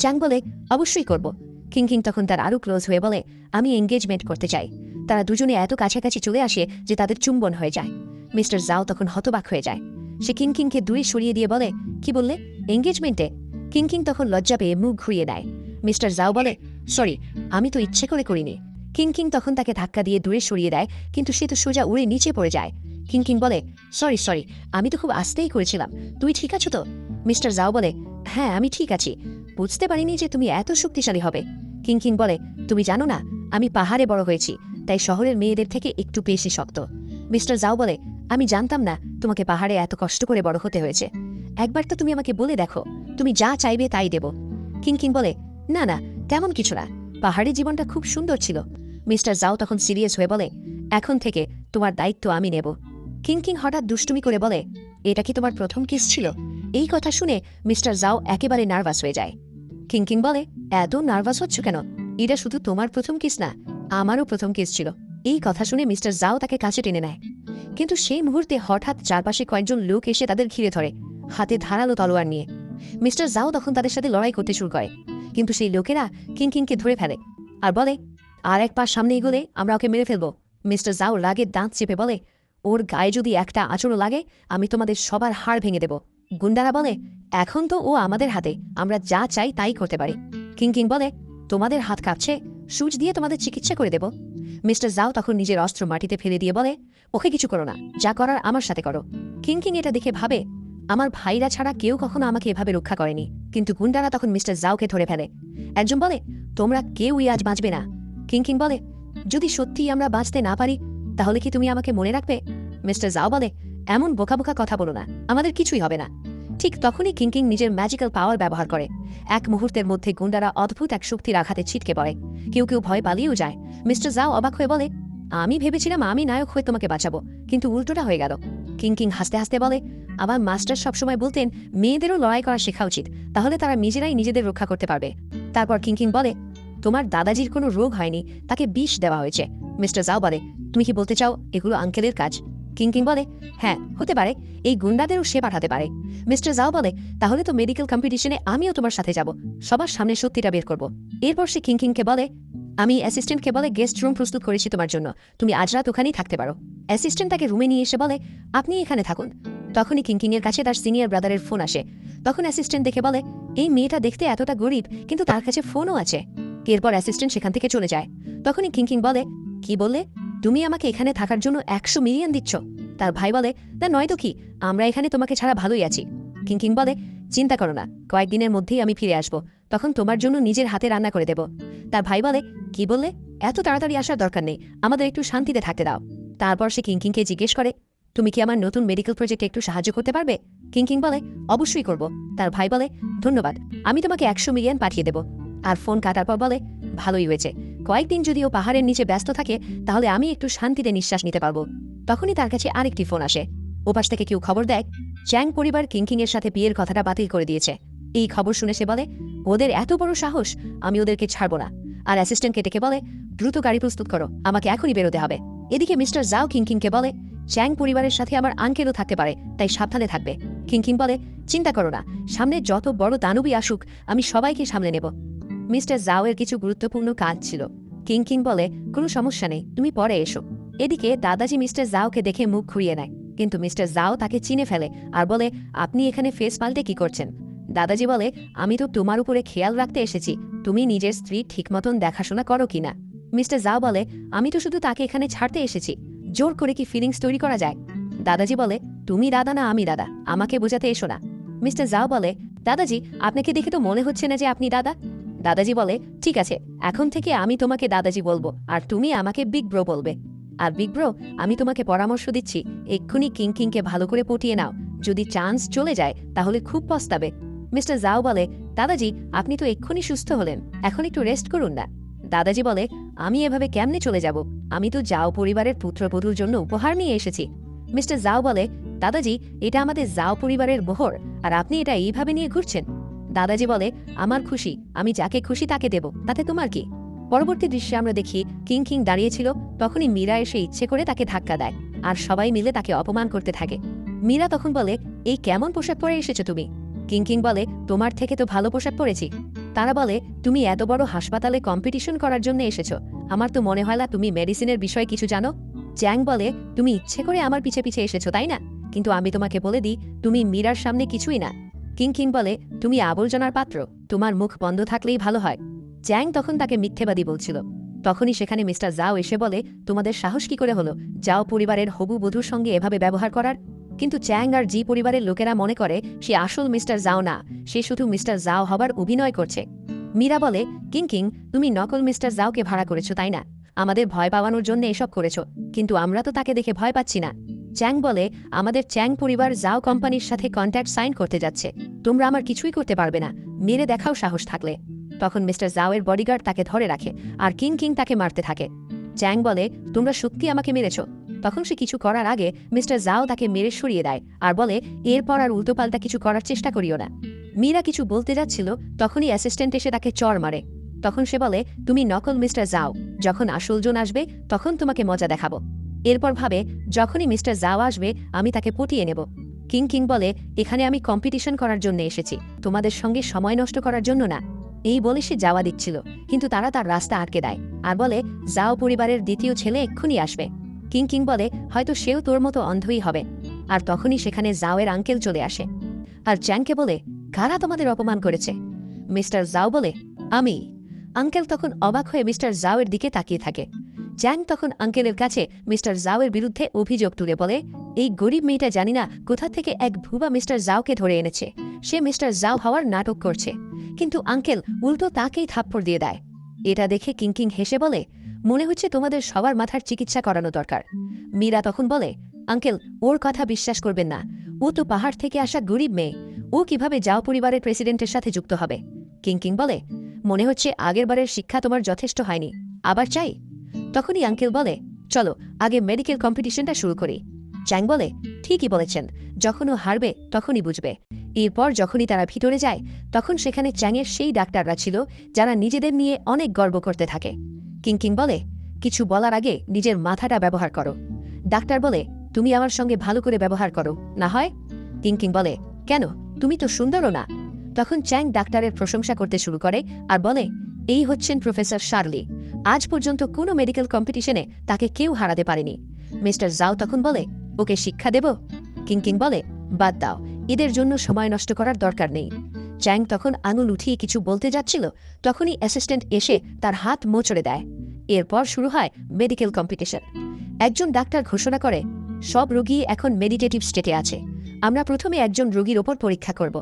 চ্যাং বলে, অবশ্যই করব। কিং তখন তার আরও ক্লোজ হয়ে বলে, আমি এঙ্গেজমেন্ট করতে চাই। তারা দুজনে এত কাছাকাছি চলে আসে যে তাদের চুম্বন হয়ে যায়। মিস্টার জাও তখন হতবাক হয়ে যায়। সে কিংকে দূরে সরিয়ে দিয়ে বলে, কি বললে, এঙ্গেজমেন্টে? কিং তখন লজ্জা পেয়ে মুখ ঘুরিয়ে নেয়। মিস্টার জাও বলে, সরি, আমি তো ইচ্ছে করে করিনি। কিং তখন তাকে ধাক্কা দিয়ে দূরে সরিয়ে দেয়, কিন্তু সে তো সোজা উড়ে নিচে পড়ে যায়। কিং বলে, সরি, আমি তো খুব আস্তেই করেছিলাম, তুই ঠিক আছো তো? মিস্টার জাও বলে, হ্যাঁ আমি ঠিক আছি, বুঝতে পারিনি যে তুমি এত শক্তিশালী হবে। কিং বলে, তুমি জানো না, আমি পাহাড়ে বড় হয়েছি, তাই শহরের মেয়েদের থেকে একটু বেশি শক্ত। মিস্টার জাও বলে, আমি জানতাম না তোমাকে পাহাড়ে এত কষ্ট করে বড় হতে হয়েছে। একবার তো তুমি আমাকে বলে দেখো, তুমি যা চাইবে তাই দেব। কিং বলে, না না, তেমন কিছু না, পাহাড়ি জীবনটা খুব সুন্দর ছিল। মিস্টার জাও তখন সিরিয়াস হয়ে বলে, এখন থেকে তোমার দায়িত্ব আমি নেব। কিং হঠাৎ দুষ্টুমি করে বলে, এটা কি তোমার প্রথম কিস ছিল? এই কথা শুনে মিস্টার জাও একেবারে নার্ভাস হয়ে যায়। কিং বলে, এত নার্ভাস হচ্ছ কেন? এটা শুধু তোমার প্রথম কিস না, আমারও প্রথম কিস ছিল। এই কথা শুনে মিস্টার জাও তাকে কাছে টেনে নেয়। কিন্তু সেই মুহূর্তে হঠাৎ চারপাশে কয়েকজন লোক এসে তাদের ঘিরে ধরে, হাতে ধারালো তলোয়ার নিয়ে। মিস্টার জাও তখন তাদের সাথে লড়াই করতে শুরু করে, কিন্তু সেই লোকেরা কিংকে ধরে ফেলে আর বলে, আর এক পা সামনে এগোলে আমরা ওকে মেরে ফেলবো। মিস্টার জাও রাগে দাঁত চেপে বলে, ওর গায়ে যদি একটা আঁচড়ও লাগে আমি তোমাদের সবার হাড় ভেঙে দেব। গুন্ডারা বলে, এখন তো ও আমাদের হাতে, আমরা যা চাই তাই করতে পারি। কিং বলে, তোমাদের হাত কাঁপছে, সুচ দিয়ে তোমাদের চিকিৎসা করে দেব। মিস্টার জাও তখন নিজের অস্ত্র মাটিতে ফেলে দিয়ে বলে, ওকে কিছু করো না, যা করার আমার সাথে করো। কিং এটা দেখে ভাবে, আমার ভাইরা ছাড়া কেউ কখনো আমাকে এভাবে রক্ষা করেনি। কিন্তু গুন্ডারা তখন মিস্টার জাওকে ধরে ফেলে। একজন বলে, তোমরা কেউই আজ বাঁচবে না। কিং বলে, যদি সত্যিই আমরা বাঁচতে না পারি তাহলে কি তুমি আমাকে মনে রাখবে? মিস্টার জাও বলে, এমন বোকা বোকা কথা বলো না, আমাদের কিছুই হবে না। ঠিক তখনই কিং নিজের ম্যাজিক্যাল পাওয়ার ব্যবহার করে। এক মুহূর্তের মধ্যে গুন্ডারা অদ্ভুত এক শক্তির আঘাতে ছিটকে পড়ে। কেউ কেউ ভয় পালিয়েও যায়। মিস্টার জাও অবাক হয়ে বলে, আমি ভেবেছিলাম আমি নায়ক হয়ে তোমাকে বাঁচাবো, কিন্তু উল্টোটা হয়ে গেল। কিং হাসতে হাসতে বলে, আমার মাস্টার সবসময় বলতেন মেয়েদেরও লড়াই করা শেখা উচিত, তাহলে তারা নিজেরাই নিজেদের রক্ষা করতে পারবে। তারপর কিং বলে, তোমার দাদাজির কোনো রোগ হয়নি, তাকে বিষ দেওয়া হয়েছে। মিস্টার জাও বলে, তুমি কি বলতে চাও এগুলো আঙ্কেলের কাজ? কিং বলে, হ্যাঁ হতে পারে, এই গুন্ডাদেরও সে পাঠাতে পারে। মিস্টার জাও বলে, তাহলে তো মেডিকেল কম্পিটিশনে আমিও তোমার সাথে যাব, সবার সামনে সত্যিটা বের করব। এরপর সে কিংকে বলে, আমি অ্যাসিস্ট্যান্টকে বলে গেস্ট রুম প্রস্তুত করেছি তোমার জন্য, তুমি আজ রাত ওখানেই থাকতে পারো। অ্যাসিস্ট্যান্ট তাকে রুমে নিয়ে এসে বলে, আপনি এখানে থাকুন। তখনই কিং এর কাছে তার সিনিয়র ব্রাদারের ফোন আসে। তখন অ্যাসিস্ট্যান্ট দেখে বলে, এই মেয়েটা দেখতে এতটা গরিব, কিন্তু তার কাছে ফোনও আছে। এরপর অ্যাসিস্ট্যান্ট সেখান থেকে চলে যায়। তখনই কিং বলে, কি বললে? তুমি আমাকে এখানে থাকার জন্য 100 মিলিয়ন দিচ্ছ? তার ভাই বলে, না নয়তো কি, আমরা এখানে তোমাকে ছাড়া ভালোই আছি। কিং বলে, চিন্তা করো না, কয়েকদিনের মধ্যেই আমি ফিরে আসব, তখন তোমার জন্য নিজের হাতে রান্না করে দেব। তার ভাই বলে, কি বললে? এত তাড়াতাড়ি আসার দরকার নেই, আমাদের একটু শান্তিতে থাকতে দাও। তারপর সে কিংকে জিজ্ঞেস করে, তুমি কি আমার নতুন মেডিকেল প্রজেক্টে একটু সাহায্য করতে পারবে? কিং বলে, অবশ্যই করব। তার ভাই বলে, ধন্যবাদ, আমি তোমাকে 100 মিলিয়ন পাঠিয়ে দেব। আর ফোন কাটার পর বলে, ভালোই হয়েছে, কয়েকদিন যদি ও পাহাড়ের নিচে ব্যস্ত থাকে তাহলে আমি একটু শান্তিতে নিঃশ্বাস নিতে পারবো। তখনই তার কাছে আরেকটি ফোন আসে। ওপাশ থেকে কেউ খবর দেয়, চ্যাং পরিবার কিং এর সাথে বিয়ের কথাটা বাতিল করে দিয়েছে। এই খবর শুনে সে বলে, ওদের এত বড় সাহস, আমি ওদেরকে ছাড়ব না। আর অ্যাসিস্ট্যান্টকে ডেকে বলে, দ্রুত গাড়ি প্রস্তুত করো, আমাকে এখনই বেরোতে হবে। এদিকে মিস্টার জাও কিংকে বলে, চ্যাং পরিবারের সাথে আমার আঙ্কেলও থাকতে পারে, তাই সাবধানে থাকবে। কিং বলে, চিন্তা করো না, সামনে যত বড় দানবী আসুক আমি সবাইকে সামলে নেব। মিস্টার জাও এর কিছু গুরুত্বপূর্ণ কাজ ছিল। কিং বলে, কোনো সমস্যা নেই, তুমি পরে এসো। এদিকে দাদাজি মিস্টার জাওকে দেখে মুখ ঘুরিয়ে নেয়, কিন্তু মিস্টার জাও তাকে চিনে ফেলে আর বলে, আপনি এখানে ফেস পাল্টে কি করছেন? দাদাজি বলে, আমি তো তোমার উপরে খেয়াল রাখতে এসেছি, তুমি নিজের স্ত্রী ঠিক মতন দেখাশোনা করো কিনা। মিস্টার জাও বলে, আমি তো শুধু তাকে এখানে ছাড়তে এসেছি, জোর করে কি ফিলিংস তৈরি করা যায়? দাদাজি বলে, তুমি দাদা না আমি দাদা, আমাকে বোঝাতে এসো না। মিস্টার জাও বলে, দাদাজি আপনাকে দেখে তো মনে হচ্ছে না যে আপনি দাদা। দাদাজি বলে, ঠিক আছে, এখন থেকে আমি তোমাকে দাদাজি বলবো আর তুমি আমাকে বিগ ব্রো বলবে। আর বিগ ব্রো, আমি তোমাকে পরামর্শ দিচ্ছি, এক্ষুনি কিংকে ভালো করে পটিয়ে নাও, যদি চান্স চলে যায় তাহলে খুব পস্তাবে। মিস্টার জাও বলে, দাদাজি আপনি তো এক্ষুনি সুস্থ হলেন, এখন একটু রেস্ট করুন না। দাদাজি বলে, আমি এভাবে কেমনে চলে যাব, আমি তো জাও পরিবারের পুত্রবধূর জন্য উপহার নিয়ে এসেছি। মিস্টার জাও বলে, দাদাজি এটা আমাদের জাও পরিবারের মোহর, আর আপনি এটা এইভাবে নিয়ে ঘুরছেন। দাদাজি বলে, আমার খুশি, আমি যাকে খুশি তাকে দেব, তাতে তোমার কি? পরবর্তী দৃশ্যে আমরা দেখি কিং দাঁড়িয়েছিল, তখনই মীরা এসে ইচ্ছে করে তাকে ধাক্কা দেয় আর সবাই মিলে তাকে অপমান করতে থাকে। মীরা তখন বলে, এই কেমন পোশাক পরে এসেছো তুমি? কিং বলে, তোমার থেকে তো ভালো পোশাক পরেছি। তারা বলে, তুমি এত বড় হাসপাতালে কম্পিটিশন করার জন্য এসেছো, আমার তো মনে হয় না তুমি মেডিসিনের বিষয়ে কিছু জানো। চ্যাং বলে, তুমি ইচ্ছে করে আমার পিছে পিছে এসেছো তাই না? কিন্তু আমি তোমাকে বলে দিই, তুমি মীরার সামনে কিছুই না। কিং বলে, তুমি আবর্জনার পাত্র, তোমার মুখ বন্ধ থাকলেই ভালো হয়। চ্যাং তখন তাকে মিথ্যেবাদী বলছিল। তখনই সেখানে মিস্টার জাও এসে বলে, তোমাদের সাহস কি করে হলো জাও পরিবারের হবু বধূর সঙ্গে এভাবে ব্যবহার করার? কিন্তু চ্যাং আর জি পরিবারের লোকেরা মনে করে সে আসল মিস্টার জাও না, সে শুধু মিস্টার জাও হবার অভিনয় করছে। মীরা বলে, কিং তুমি নকল মিস্টার জাওকে ভাড়া করেছো তাই না? আমাদের ভয় পাওয়ানোর জন্য এসব করেছো, কিন্তু আমরা তো তাকে দেখে ভয় পাচ্ছি না। চ্যাং বলে, আমাদের চ্যাং পরিবার জাও কোম্পানির সাথে কন্ট্যাক্ট সাইন করতে যাচ্ছে, তোমরা আমার কিছুই করতে পারবে না, মেরে দেখাও সাহস থাকলে। তখন মিস্টার জাও এর বডিগার্ড তাকে ধরে রাখে আর কিং তাকে মারতে থাকে। চ্যাং বলে, তোমরা সত্যি আমাকে মেরেছ। তখন সে কিছু করার আগে মিস্টার জাও তাকে মেরে সরিয়ে দেয় আর বলে, এরপর আর উল্টোপাল্টা কিছু করার চেষ্টা করিও না। মীরা কিছু বলতে যাচ্ছিল, তখনই অ্যাসিস্ট্যান্ট এসে তাকে চড় মারে। তখন সে বলে, তুমি নকল মিস্টার জাও, যখন আসল জন আসবে তখন তোমাকে মজা দেখাবো। এরপর ভাবে, যখনই মিস্টার জাও আসবে আমি তাকে পটিয়ে নেব। কিং বলে, এখানে আমি কম্পিটিশন করার জন্য এসেছি, তোমাদের সঙ্গে সময় নষ্ট করার জন্য না। এই বলে সে যাওয়া দিচ্ছিল, কিন্তু তারা তার রাস্তা আটকে দেয় আর বলে, জাও পরিবারের দ্বিতীয় ছেলে এক্ষুনি আসবে। কিং বলে, হয়তো সেও তোর মতো অন্ধই হবে। আর তখনই সেখানে জাওয়ের আঙ্কেল চলে আসে আর চ্যাংকে বলে, কারা তোমাদের অপমান করেছে? মিস্টার জাও বলে, আমি। আঙ্কেল তখন অবাক হয়ে মিস্টার জাওয়ের দিকে তাকিয়ে থাকে। চ্যাং তখন আঙ্কেলের কাছে মিস্টার জাওয়ের বিরুদ্ধে অভিযোগ তুলে বলে, এই গরিব মেয়েটা জানি না কোথা থেকে এক ভুবা মিস্টার জাওকে ধরে এনেছে, সে মিস্টার জাও হওয়ার নাটক করছে। কিন্তু আঙ্কেল উল্টো তাকেই থাপ্পড় দিয়ে দেয়। এটা দেখে কিংকিং হেসে বলে, মনে হচ্ছে তোমাদের সবার মাথার চিকিৎসা করানো দরকার। মীরা তখন বলে, আঙ্কেল, ওর কথা বিশ্বাস করবেন না, ও তো পাহাড় থেকে আসা গরিব মেয়ে, ও কিভাবে যাও পরিবারের প্রেসিডেন্টের সাথে যুক্ত হবে। কিংকিং বলে, মনে হচ্ছে আগেরবারের শিক্ষা তোমার যথেষ্ট হয়নি, আবার চাই। তখনই আঙ্কেল বলে, চলো আগে মেডিকেল কম্পিটিশনটা শুরু করি। চ্যাং বলে, ঠিকই বলেছেন, যখন ও হারবে তখনই বুঝবে। এরপর যখনই তারা ভিতরে যায় তখন সেখানে চ্যাংয়ের সেই ডাক্তাররা ছিল যারা নিজেদের নিয়ে অনেক গর্ব করতে থাকে। কিংকিং বলে, কিছু বলার আগে নিজের মাথাটা ব্যবহার করো। ডাক্তার বলে, তুমি আমার সঙ্গে ভালো করে ব্যবহার করো, না হয়। কিংকিং বলে, কেন, তুমি তো সুন্দরও না। তখন চ্যাং ডাক্তারের প্রশংসা করতে শুরু করে আর বলে, এই হচ্ছেন প্রফেসর শার্লি, আজ পর্যন্ত কোনো মেডিকেল কম্পিটিশনে তাকে কেউ হারাতে পারেনি। মিস্টার জাও তখন বলে, ওকে শিক্ষা দেব? কিংকিং বলে, বাদ দাও, এদের জন্য সময় নষ্ট করার দরকার নেই। চ্যাং তখন আঙুল উঠিয়ে কিছু বলতে যাচ্ছিল, তখনই অ্যাসিস্ট্যান্ট এসে তার হাত মোচড়ে দেয়। এরপর শুরু হয় মেডিকেল কম্পিটিশন। একজন ডাক্তার ঘোষণা করে, সব রোগী এখন মেডিটেটিভ স্টেটে আছে, আমরা প্রথমে একজন রোগীর ওপর পরীক্ষা করব।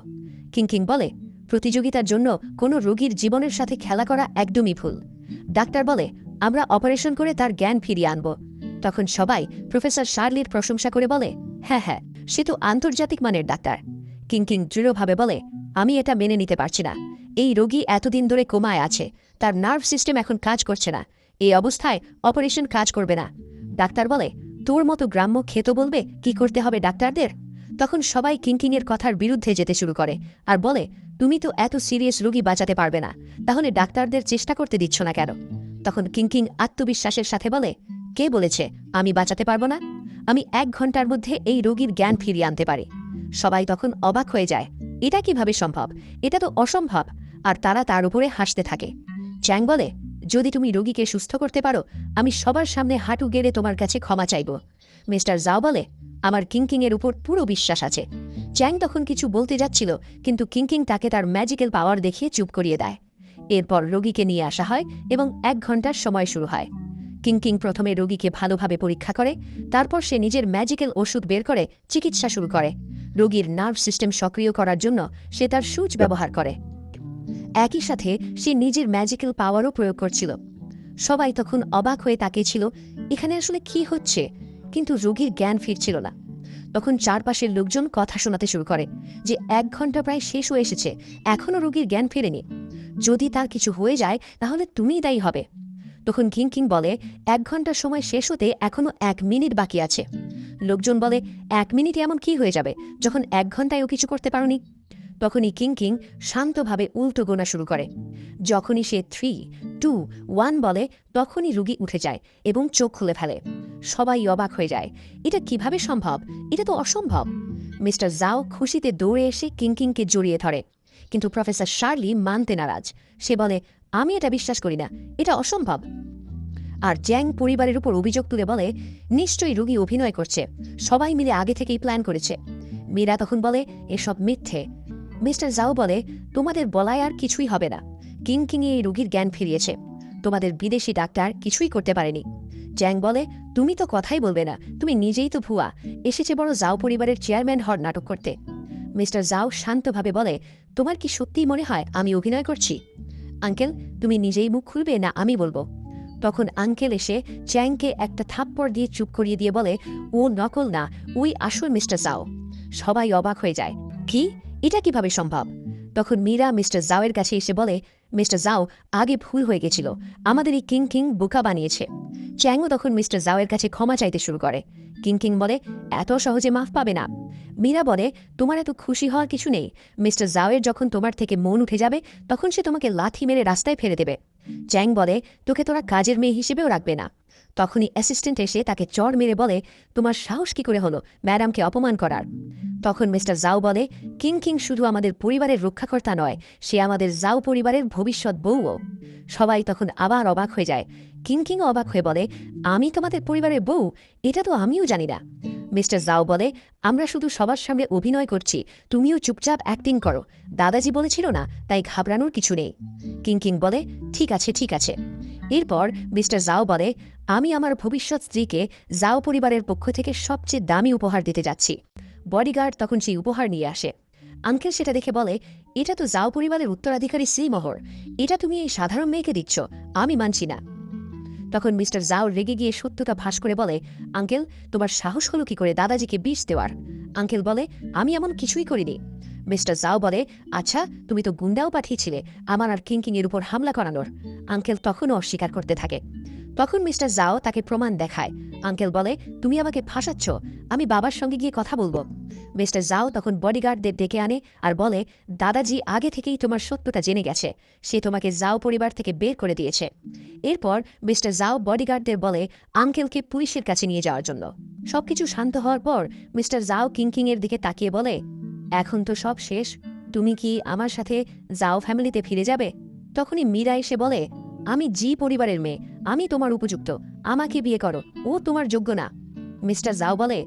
কিংকিং বলে, প্রতিযোগিতার জন্য কোনো রোগীর জীবনের সাথে খেলা করা একদমই ভুল। ডাক্তার বলে, আমরা অপারেশন করে তার জ্ঞান ফিরিয়ে আনব। তখন সবাই প্রফেসর শার্লির প্রশংসা করে বলে, হ্যাঁ হ্যাঁ, সে তো আন্তর্জাতিক মানের ডাক্তার। কিংকিং দৃঢ়ভাবে বলে, আমি এটা মেনে নিতে পারছি না। এই রোগী এতদিন ধরে কোমায় আছে, তার নার্ভ সিস্টেম এখন কাজ করছে না, এই অবস্থায় অপারেশন কাজ করবে না। ডাক্তার বলে, তোর মতো গ্রাম্য খেতো বলবে কি করতে হবে ডাক্তারদের? তখন সবাই কিংকিংয়ের কথার বিরুদ্ধে যেতে শুরু করে আর বলে, তুমি তো এত সিরিয়াস রোগী বাঁচাতে পারবে না, তাহলে ডাক্তারদের চেষ্টা করতে দিচ্ছ না কেন? তখন কিংকিং আত্মবিশ্বাসের সাথে বলে, কে বলেছে আমি বাঁচাতে পারবো না? আমি 1 ঘন্টার মধ্যে এই রোগীর জ্ঞান ফিরিয়ে আনতে পারি। সবাই তখন অবাক হয়ে যায়, এটা কিভাবে সম্ভব, এটা তো অসম্ভব। আর তারা তার উপরে হাসতে থাকে। চ্যাং বলে, যদি তুমি রোগীকে সুস্থ করতে পারো, আমি সবার সামনে হাঁটু গেড়ে তোমার কাছে ক্ষমা চাইব। মিস্টার জাও বলে, আমার কিংকিংয়ের উপর পুরো বিশ্বাস আছে। চ্যাং তখন কিছু বলতে যাচ্ছিল, কিন্তু কিংকিং তাকে তার ম্যাজিক্যাল পাওয়ার দেখিয়ে চুপ করিয়ে দেয়। এরপর রোগীকে নিয়ে আসা হয় এবং 1 ঘন্টার সময় শুরু হয়। কিংকিং প্রথমে রোগীকে ভালোভাবে পরীক্ষা করে, তারপর সে নিজের ম্যাজিক্যাল ওষুধ বের করে চিকিৎসা শুরু করে। রোগীর নার্ভ সিস্টেম সক্রিয় করার জন্য সে তার সূচ ব্যবহার করে। একই সাথে সে নিজের ম্যাজিক্যাল পাওয়ারও প্রয়োগ করছিল। সবাই তখন অবাক হয়ে তাকিয়েছিল, এখানে আসলে কি হচ্ছে, কিন্তু রোগীর জ্ঞান ফিরছিল না। তখন চারপাশের লোকজন কথা শোনাতে শুরু করে যে 1 ঘন্টা প্রায় শেষ হয়ে এসেছে, এখনও রোগীর জ্ঞান ফেরেনি, যদি তার কিছু হয়ে যায় তাহলে তুমিই দায়ী হবে। তখন কিংকিং বলে, 1 ঘন্টার সময় শেষ হতে এখনও 1 মিনিট বাকি আছে। লোকজন বলে, 1 মিনিটে এমন কি হয়ে যাবে যখন 1 ঘন্টায়ও কিছু করতে পারোনি? তখনই কিংকিং শান্তভাবে উল্টো গোনা শুরু করে। যখনই সে 3, 2, 1 বলে, তখনই রুগী উঠে যায় এবং চোখ খুলে ফেলে। সবাই অবাক হয়ে যায়, এটা কিভাবে সম্ভব, এটা তো অসম্ভব। মিস্টার জাও খুশিতে দৌড়ে এসে কিংকিংকে জড়িয়ে ধরে, কিন্তু প্রফেসর শার্লি মানতে নারাজ। সে বলে, আমি এটা বিশ্বাস করি না, এটা অসম্ভব। আর জ্যাং পরিবারের উপর অভিযোগ তুলে বলে, নিশ্চয়ই রোগী অভিনয় করছে, সবাই মিলে আগে থেকেই প্ল্যান করেছে। মীরা তখন বলে, এসব মিথ্যে। মিস্টার জাও বলে, তোমাদের বলায় আর কিছুই হবে না, কিংকিং এই রোগীর জ্ঞান ফিরিয়েছে, তোমাদের বিদেশি ডাক্তার কিছুই করতে পারেনি। জ্যাং বলে, তুমি তো কথাই বলবে না, তুমি নিজেই তো ভুয়া, এসেছে বড় জাও পরিবারের চেয়ারম্যান হওয়ার নাটক করতে। মিস্টার জাও শান্তভাবে বলে, তোমার কি সত্যিই মনে হয় আমি অভিনয় করছি? আঙ্কেল, তুমি নিজেই মুখ খুলবে না আমি বলবো? তখন আঙ্কেল এসে চ্যাংকে একটা থাপ্পড় দিয়ে চুপ করিয়ে দিয়ে বলে, ও নকল না, ওই আসল মিস্টার জাও। সবাই অবাক হয়ে যায়, কি, এটা কিভাবে সম্ভব? তখন মীরা মিস্টার জাওয়ের কাছে এসে বলে, মিস্টার জাও, আগে ভুল হয়ে গেছিল, আমাদের এই কিংকিং বোকা বানিয়েছে। চ্যাংও তখন মিস্টার জাওয়ের কাছে ক্ষমা চাইতে শুরু করে। কিংকিং বলে, এত সহজে মাফ পাবে না। মীরা বলে, তোমার এত খুশি হওয়ার কিছু নেই, মিস্টার জাওয়ের যখন তোমার থেকে মন উঠে যাবে তখন সে তোমাকে লাথি মেরে রাস্তায় ফেলে দেবে। চ্যাং বলে, তোকে তোরা কাজের মেয়ে হিসেবেও রাখবে না। তখনই অ্যাসিস্ট্যান্ট এসে তাকে চড় মেরে বলে, তোমার সাহস কি করে হলো ম্যাডামকে অপমান করার? তখন মিস্টার জাও বলে, কিংকিং শুধু আমাদের পরিবারের রক্ষাকর্তা নয়, সে আমাদের জাও পরিবারের ভবিষ্যৎ বউও। সবাই তখন আবার অবাক হয়ে যায়। কিংকিং অবাক হয়ে বলে, আমি তোমাদের পরিবারের বউ? এটা তো আমিও জানি না। মিস্টার জাও বলে, আমরা শুধু সবার সামনে অভিনয় করছি, তুমিও চুপচাপ অ্যাক্টিং করো, দাদাজি বলেছিল না, তাই ঘাবড়ানোর কিছু নেই। কিংকিং বলে, ঠিক আছে ঠিক আছে। এরপর মিস্টার জাও বলে, আমি আমার ভবিষ্যৎ স্ত্রীকে জাও পরিবারের পক্ষ থেকে সবচেয়ে দামি উপহার দিতে যাচ্ছি। বডিগার্ড তখন সেই উপহার নিয়ে আসে। আঙ্কেল সেটা দেখে বলে, এটা তো জাও পরিবারের উত্তরাধিকারী শ্রীমোহর, এটা তুমি এই সাধারণ মেয়েকে দিচ্ছ, আমি মানছি না। তখন মিস্টার জাও রেগে গিয়ে সত্যটা ফাঁস করে বলে, আঙ্কেল তোমার সাহস হলো কি করে দাদাজিকে বিষ দেওয়ার? আঙ্কেল বলে, আমি এমন কিছুই করিনি। মিস্টার জাও বলে, আচ্ছা তুমি তো গুন্ডাও পাঠিয়েছিলে আমার আর কিং এর উপর হামলা করানোর। আঙ্কেল তখনও অস্বীকার করতে থাকে। তখন মিস্টার জাও তাকে প্রমাণ দেখায়। আঙ্কেল বলে, তুমি আমাকে ফাঁসাচ্ছ, আমি বাবার সঙ্গে গিয়ে কথা বলবো। মিস্টার জাও তখন বডিগার্ডদের ডেকে আনে আর বলে, দাদাজি আগে থেকেই তোমার সত্যটা জেনে গেছে, সে তোমাকে জাও পরিবার থেকে বের করে দিয়েছে। এরপর মিস্টার জাও বডিগার্ডদের বলে আঙ্কেলকে পুলিশের কাছে নিয়ে যাওয়ার জন্য। সবকিছু শান্ত হওয়ার পর মিস্টার জাও কিং এর দিকে তাকিয়ে বলে, এখন তো সব শেষ, তুমি কি আমার সাথে জাও ফ্যামিলিতে ফিরে যাবে? তখনই মীরা এসে বলে, আমি জি পরিবারের মেয়ে, আমি তোমার উপযুক্ত, আমাকে বিয়ে করো, ও তোমার যোগ্য না। মিস্টার জাও বলে,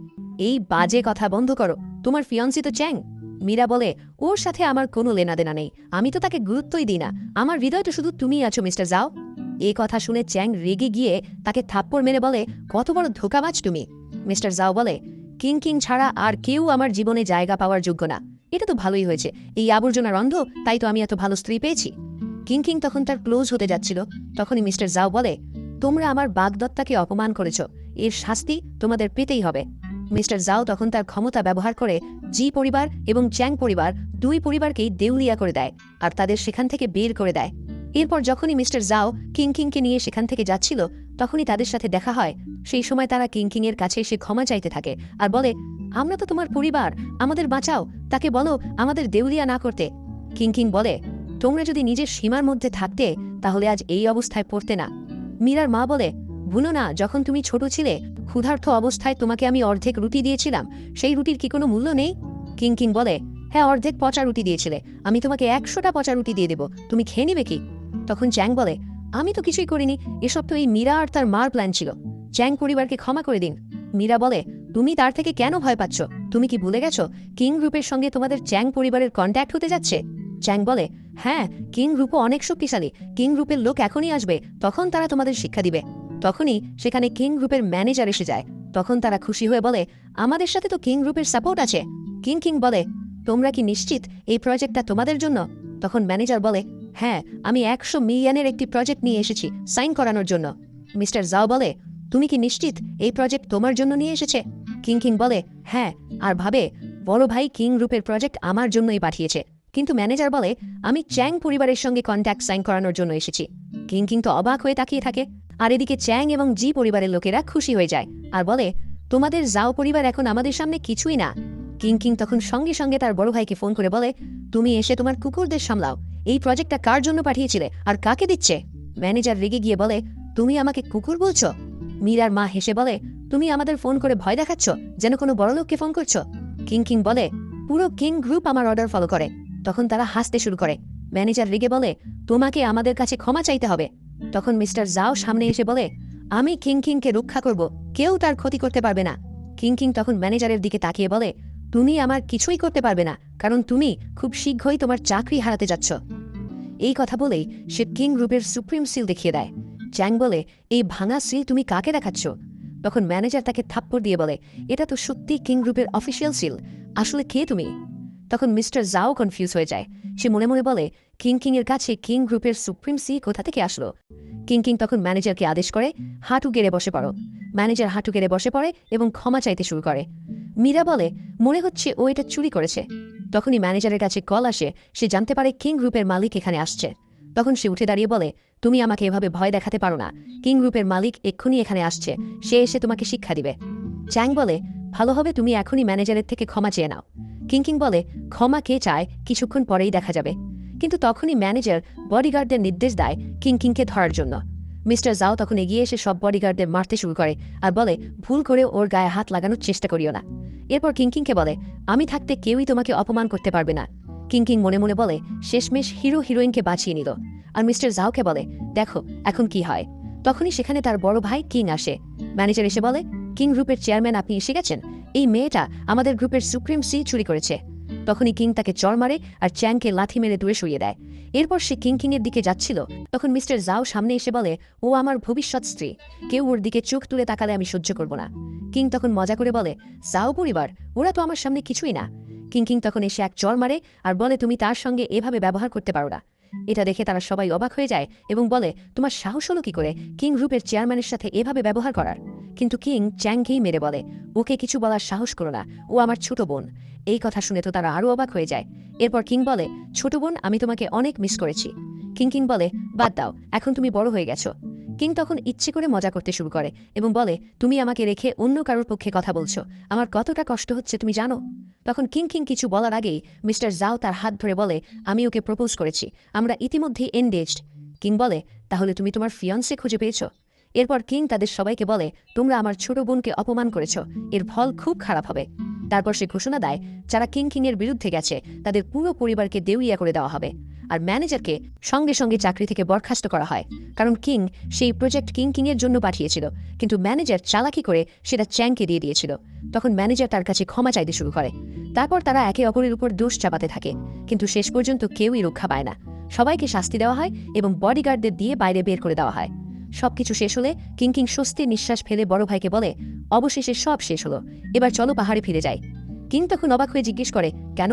এই বাজে কথা বন্ধ করো, তোমার ফিয়ন্সি তো চ্যাং। মীরা বলে, ওর সাথে আমার কোনো লেনাদেনা নেই, আমি তো তাকে গুরুত্বই দিই না, আমার হৃদয় তো শুধু তুমিই আছো মিস্টার জাও। এই কথা শুনে চ্যাং রেগে গিয়ে তাকে থাপ্পড় মেরে বলে, কত বড় ধোঁকাবাজ তুমি। মিস্টার জাও বলে, কিং ছাড়া আর কেউ আমার জীবনে জায়গা পাওয়ার যোগ্য না। এটা তো ভালোই হয়েছে, এই আবর্জনার অন্ধ, তাই তো আমি এত ভালো স্ত্রী পেয়েছি। কিং তখন তার ক্লোজ হতে যাচ্ছিল, তখনই মিস্টার জাও বলে, তোমরা আমার বাগদত্তাকে অপমান করেছ, এর শাস্তি তোমাদের পেতেই হবে। মিস্টার জাও তখন তার ক্ষমতা ব্যবহার করে জি পরিবার এবং চ্যাং পরিবার দুই পরিবারকেই দেউলিয়া করে দেয় আর তাদের সেখান থেকে বের করে দেয়। এরপর যখনই মিস্টার জাও কিংকে নিয়ে সেখান থেকে যাচ্ছিল, তখনই তাদের সাথে দেখা হয়। সেই সময় তারা কিং এর কাছে এসে ক্ষমা চাইতে থাকে আর বলে, আমরা তো তোমার পরিবার, আমাদের বাঁচাও, তাকে বলো আমাদের দেউলিয়া না করতে। কিং বলে, তোমরা যদি নিজের সীমার মধ্যে থাকতে তাহলে আজ এই অবস্থায় পড়তে না। মীরার মা বলে, ভুলো না, যখন তুমি ছোট ছিলে ক্ষুধার্ত অবস্থায় তোমাকে আমি অর্ধেক রুটি দিয়েছিলাম, সেই রুটির কি কোনো মূল্য নেই? কিং বলে, হ্যাঁ, অর্ধেক পচা রুটি দিয়েছিলে, আমি তোমাকে 100টা পচা রুটি দিয়ে দেবো, তুমি খেয়ে নিবে কি? তখন চ্যাং বলে, আমি তো কিছুই করিনি, এসব তো এই মীরা আর তার মার প্ল্যান ছিল, চ্যাং পরিবারকে ক্ষমা করে দিন। মীরা বলে, তুমি তার থেকে কেন ভয় পাচ্ছ? তুমি কি ভুলে গেছো কিং গ্রুপের সঙ্গে তোমাদের চ্যাং পরিবারের কন্ট্যাক্ট হতে যাচ্ছে? চ্যাং বলে, হ্যাঁ, কিং গ্রুপও অনেক শক্তিশালী, কিং গ্রুপের লোক এখনই আসবে, তখন তারা তোমাদের শিক্ষা দিবে। তখনই সেখানে কিং গ্রুপের ম্যানেজার এসে যায়। তখন তারা খুশি হয়ে বলে, আমাদের সাথে তো কিং গ্রুপের সাপোর্ট আছে। কিং বলে, তোমরা কি নিশ্চিত এই প্রজেক্টটা তোমাদের জন্য? তখন ম্যানেজার বলে, হ্যাঁ, আমি 100 মিলিয়নের একটি প্রজেক্ট নিয়ে এসেছি সাইন করানোর জন্য। মিস্টার জাও বলে, তুমি কি নিশ্চিত এই প্রজেক্ট তোমার জন্য নিয়ে এসেছে? কিং বলে, হ্যাঁ, আর ভাবে বড় ভাই কিং গ্রুপের প্রজেক্ট আমার জন্যই পাঠিয়েছে। কিন্তু ম্যানেজার বলে, আমি চ্যাং পরিবারের সঙ্গে কন্ট্যাক্ট সাইন করানোর জন্য এসেছি। কিং তো অবাক হয়ে তাকিয়ে থাকে। আর এদিকে চ্যাং এবং জি পরিবারের লোকেরা খুশি হয়ে যায় আর বলে, তোমাদের জাও পরিবার এখন আমাদের সামনে কিছুই না। কিং তখন সঙ্গে সঙ্গে তার বড় ভাইকে ফোন করে বলে, তুমি এসে তোমার কুকুরদের সামলাও, এই প্রজেক্টটা কার জন্য পাঠিয়েছিলে আর কাকে দিচ্ছে? ম্যানেজার রেগে গিয়ে বলে, তুমি আমাকে কুকুর বলছো? মীরার মা হেসে বলে, তুমি আমাদের ফোন করে ভয় দেখাচ্ছ যেন কোনো বড়লোককে ফোন করছো। কিং বলে, পুরো কিং গ্রুপ আমার অর্ডার ফলো করে। তখন তারা হাসতে শুরু করে। ম্যানেজার রেগে বলে, তোমাকে আমাদের কাছে ক্ষমা চাইতে হবে। তখন মিস্টার জাও সামনে এসে বলে, আমি কিংকে রক্ষা করব, কেউ তার ক্ষতি করতে পারবে না। কিং তখন ম্যানেজারের দিকে তাকিয়ে বলে, তুমি আমার কিছুই করতে পারবে না, কারণ তুমি খুব শীঘ্রই তোমার চাকরি হারাতে যাচ্ছ। এই কথা বলেই সে কিং গ্রুপের সুপ্রিম সিল দেখিয়ে দেয়। চ্যাং বলে, এই ভাঙা সিল তুমি কাকে দেখাচ্ছ? তখন ম্যানেজার তাকে থাপ্পড় দিয়ে বলে, এটা তো সত্যি কিং গ্রুপের অফিসিয়াল সিল, আসলে কে তুমি? তখন মিস্টার জাও কনফিউজ হয়ে যায়। সে মনে মনে বলে, কিং এর কাছে কিং গ্রুপের সুপ্রিম সি কোথা থেকে আসলো? কিং তখন ম্যানেজারকে আদেশ করে, হাঁটু গেড়ে বসে পড়ো। ম্যানেজার হাঁটু গেড়ে বসে পড়ে এবং ক্ষমা চাইতে শুরু করে। মীরা বলে, মনে হচ্ছে ও এটা চুরি করেছে। তখনই ম্যানেজারের কাছে কল আসে, সে জানতে পারে কিং গ্রুপের মালিক এখানে আসছে। তখন সে উঠে দাঁড়িয়ে বলে, তুমি আমাকে এভাবে ভয় দেখাতে পারো না, কিং গ্রুপের মালিক এক্ষুনি এখানে আসছে, সে এসে তোমাকে শিক্ষা দিবে। চ্যাং বলে, ভালো হবে তুমি এখনই ম্যানেজারের থেকে ক্ষমা চেয়ে নাও। কিং বলে, ক্ষমা কে চায় কিছুক্ষণ পরেই দেখা যাবে। কিন্তু তখনই ম্যানেজার বডিগার্ডদের নির্দেশ দেয় কিংকে ধরার জন্য। মিস্টার জাও তখন এগিয়ে এসে সব বডিগার্ডদের মারতে শুরু করে আর বলে, ভুল করে ওর গায়ে হাত লাগানোর চেষ্টা করিও না। এরপর কিংকে বলে, আমি থাকতে কেউই তোমাকে অপমান করতে পারবে না। কিং মনে মনে বলে, শেষমেশ হিরো হিরোইনকে বাঁচিয়ে নিল। আর মিস্টার জাওকে বলে, দেখো এখন কি হয়। তখনই সেখানে তার বড় ভাই কিং আসে। ম্যানেজার এসে বলে, কিং গ্রুপের চেয়ারম্যান আপনি এসে গেছেন, এই মেয়েটা আমাদের গ্রুপের সুপ্রিম সি চুরি করেছে। তখনই কিং তাকে চড় মারে আর চ্যাংকে লাথি মেরে দূরে সরিয়ে দেয়। এরপর সে কিং এর দিকে যাচ্ছিল, তখন মিস্টার জাও সামনে এসে বলে, ও আমার ভবিষ্যৎ স্ত্রী, কেউ ওর দিকে চোখ তুলে তাকালে আমি সহ্য করব না। কিং তখন মজা করে বলে, জাও পরিবার, ওরা তো আমার সামনে কিছুই না। কিং তখন এসে এক চড় মারে আর বলে তুমি তার সঙ্গে এভাবে ব্যবহার করতে পারো না। এটা দেখে তারা সবাই অবাক হয়ে যায় এবং বলে তোমার সাহস হলো কি করে কিং গ্রুপের চেয়ারম্যানের সাথে এভাবে ব্যবহার করার। কিন্তু কিং চ্যাংকেই মেরে বলে ওকে কিছু বলার সাহস করো না, ও আমার ছোট বোন। এই কথা শুনে তো তারা আরও অবাক হয়ে যায়। এরপর কিং বলে ছোট বোন, আমি তোমাকে অনেক মিস করেছি। কিং বলে বাদ দাও, এখন তুমি বড় হয়ে গেছো। কিং তখন ইচ্ছে করে মজা করতে শুরু করে এবং বলে তুমি আমাকে রেখে অন্য কারোর পক্ষে কথা বলছো, আমার কতটা কষ্ট হচ্ছে তুমি জানো। তখন কিং কিছু বলার আগেই মিস্টার জাও তার হাত ধরে বলে আমি ওকে প্রপোজ করেছি, আমরা ইতিমধ্যেই এনগেজড। কিং বলে তাহলে তুমি তোমার ফিয়ন্সে খুঁজে পেয়েছ। এরপর কিং তাদের সবাইকে বলে তোমরা আমার ছোট বোনকে অপমান করেছ, এর ফল খুব খারাপ হবে। তারপর সে ঘোষণা দেয় যারা কিং এর বিরুদ্ধে গেছে তাদের পুরো পরিবারকে দেউলিয়া করে দেওয়া হবে, আর ম্যানেজারকে সঙ্গে সঙ্গে চাকরি থেকে বরখাস্ত করা হয়। কারণ কিং সেই প্রজেক্ট কিং-এর জন্য পাঠিয়েছিল, কিন্তু ম্যানেজার চালাকি করে সেটা চ্যাংকে দিয়ে দিয়েছিল। তখন ম্যানেজার তার কাছে ক্ষমা চাইতে শুরু করে। তারপর তারা একে অপরের উপর দোষ চাপাতে থাকে, কিন্তু শেষ পর্যন্ত কেউই রক্ষা পায় না। সবাইকে শাস্তি দেওয়া হয় এবং বডিগার্ডদের দিয়ে বাইরে বের করে দেওয়া হয়। সবকিছু শেষ হলে কিং স্বস্তির নিঃশ্বাস ফেলে বড় ভাইকে বলে অবশেষে সব শেষ হলো, এবার চলো পাহাড়ে ফিরে যাই। কিং তখন অবাক হয়ে জিজ্ঞেস করে কেন?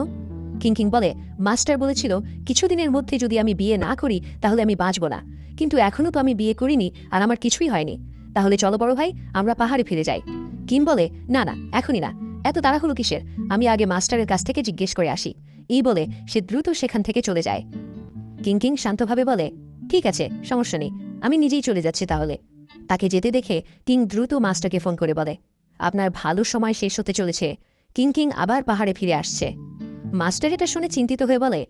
কিং বলে মাস্টার বলেছিল কিছুদিনের মধ্যে যদি আমি বিয়ে না করি তাহলে আমি বাঁচব না, কিন্তু এখনও তো আমি বিয়ে করিনি আর আমার কিছুই হয়নি। তাহলে চলো বড় ভাই, আমরা পাহাড়ে ফিরে যাই। কিং বলে না না, এখনই না, এত তাড়াহুড়ো কিসের, আমি আগে মাস্টারের কাছ থেকে জিজ্ঞেস করে আসি। এই বলে সে দ্রুত সেখান থেকে চলে যায়। কিং শান্তভাবে বলে ঠিক আছে, সমস্যা নেই, আমি নিজেই চলে যাচ্ছি তাহলে। তাকে যেতে দেখে কিং দ্রুত মাস্টারকে ফোন করে বলে আপনার ভালো সময় শেষ হতে চলেছে, কিং আবার পাহাড়ে ফিরে আসছে। মাস্টার এটা শুনে চিন্তিত হয়ে বলে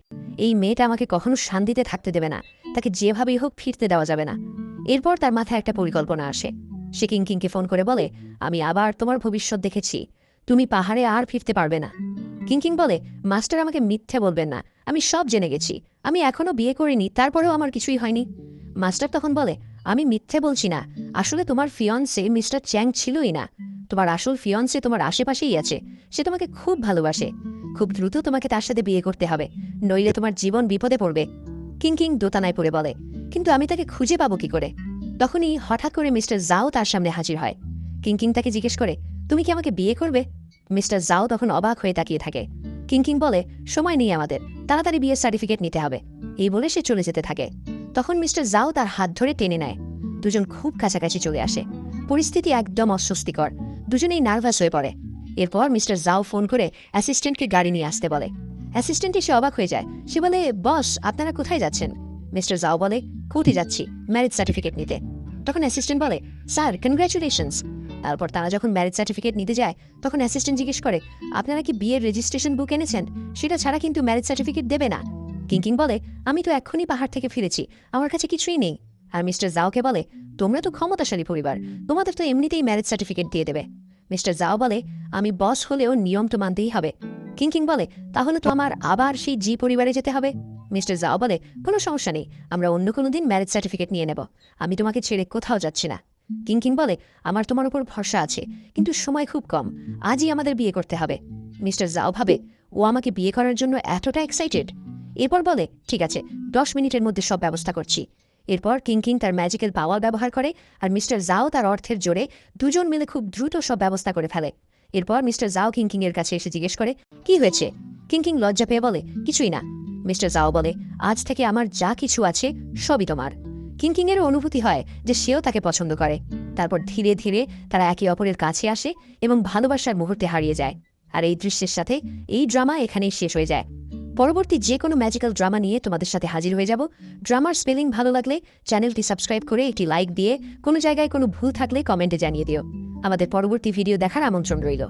এই মেয়েটা আমাকে কখনো শান্তিতে থাকতে দেবে না, তাকে যেভাবেই হোক ফিরতে দেওয়া যাবে না। এরপর তার মাথায় একটা পরিকল্পনা আসে। সে কিংকে ফোন করে বলে আমি আবার তোমার ভবিষ্যৎ দেখেছি, তুমি পাহাড়ে আর ফিরতে পারবে না। কিং বলে মাস্টার আমাকে মিথ্যে বলবেন না, আমি সব জেনে গেছি, আমি এখনো বিয়ে করিনি, তারপরেও আমার কিছুই হয়নি। মাস্টার তখন বলে আমি মিথ্যে বলছি না, আসলে তোমার ফিয়ন্সে মিস্টার চ্যাং ছিলই না, তোমার আসল ফিয়ন্সে তোমার আশেপাশেই আছে, সে তোমাকে খুব ভালোবাসে, খুব দ্রুত তোমাকে তার সাথে বিয়ে করতে হবে, নইলে তোমার জীবন বিপদে পড়বে। কিং দোতানায় পড়ে বলে কিন্তু আমি তাকে খুঁজে পাবো কি করে? তখনই হঠাৎ করে মিস্টার জাও তার সামনে হাজির হয়। কিং তাকে জিজ্ঞেস করে তুমি কি আমাকে বিয়ে করবে? মিস্টার জাও তখন অবাক হয়ে তাকিয়ে থাকে। কিং বলে সময় নেই আমাদের, তাড়াতাড়ি বিয়ের সার্টিফিকেট নিতে হবে। এই বলে সে চলে যেতে থাকে। তখন মিস্টার জাও তার হাত ধরে টেনে নেয়। দুজন খুব কাছাকাছি চলে আসে। পরিস্থিতি একদম অস্বস্তিকর, দুজনেই নার্ভাস হয়ে পড়ে। এরপর মিস্টার জাও ফোন করে অ্যাসিস্ট্যান্টকে গাড়ি নিয়ে আসতে বলে। অ্যাসিস্ট্যান্ট এসে অবাক হয়ে যায়। সে বলে বস, আপনারা কোথায় যাচ্ছেন? মিস্টার জাও বলে কোর্টে যাচ্ছি ম্যারেজ সার্টিফিকেট নিতে। তখন অ্যাসিস্ট্যান্ট বলে স্যার কনগ্রাচুলেশনস। তারপর তারা যখন ম্যারেজ সার্টিফিকেট নিতে যায় তখন অ্যাসিস্ট্যান্ট জিজ্ঞেস করে আপনারা কি বিয়ের রেজিস্ট্রেশন বুক এনেছেন? সেটা ছাড়া কিন্তু ম্যারেজ সার্টিফিকেট দেবে না। কিং বলে আমি তো এক্ষুনি পাহাড় থেকে ফিরেছি, আমার কাছে কিছুই নেই। আর মিস্টার জাওকে বলে তোমরা তো ক্ষমতাশালী পরিবার, তোমাদের তো এমনিতেই ম্যারেজ সার্টিফিকেট দিয়ে দেবে। মিস্টার জাও বলে আমি বস হলেও নিয়ম তো মানতেই হবে। কিং বলে তাহলে তো আমার আবার সেই জি পরিবারে যেতে হবে। মিস্টার জাও বলে কোনো সমস্যা নেই, আমরা অন্য কোনো দিন ম্যারেজ সার্টিফিকেট নিয়ে নেব, আমি তোমাকে ছেড়ে কোথাও যাচ্ছি না। কিং বলে আমার তোমার উপর ভরসা আছে, কিন্তু সময় খুব কম, আজই আমাদের বিয়ে করতে হবে। মিস্টার জাও ভাবে ও আমাকে বিয়ে করার জন্য এতটা এক্সাইটেড। এরপর বলে ঠিক আছে, 10 মিনিটের মধ্যে সব ব্যবস্থা করছি। এরপর কিং তার ম্যাজিক্যাল পাওয়ার ব্যবহার করে আর মিস্টার জাও তার অর্থের জোরে দুজন মিলে খুব দ্রুত সব ব্যবস্থা করে ফেলে। এরপর মিস্টার জাও কিং এর কাছে এসে জিজ্ঞেস করে কি হয়েছে? কিং লজ্জা পেয়ে বলে কিছুই না। মিস্টার জাও বলে আজ থেকে আমার যা কিছু আছে সবই তোমার। কিং এর অনুভূতি হয় যে সেও তাকে পছন্দ করে। তারপর ধীরে ধীরে তারা একে অপরের কাছে আসে এবং ভালোবাসার মুহূর্তে হারিয়ে যায়। আর এই দৃশ্যের সাথে এই ড্রামা এখানেই শেষ হয়ে যায়। পরবর্তী যে কোনো ম্যাজিক্যাল ড্রামা নিয়ে তোমাদের সাথে হাজির হয়ে যাব। ড্রামার স্পেলিং ভালো লাগলে চ্যানেলটি সাবস্ক্রাইব করে একটি লাইক দিয়ে কোনো জায়গায় কোনো ভুল থাকলে কমেন্টে জানিয়ে দিও। আমাদের পরবর্তী ভিডিও দেখার আমন্ত্রণ রইল।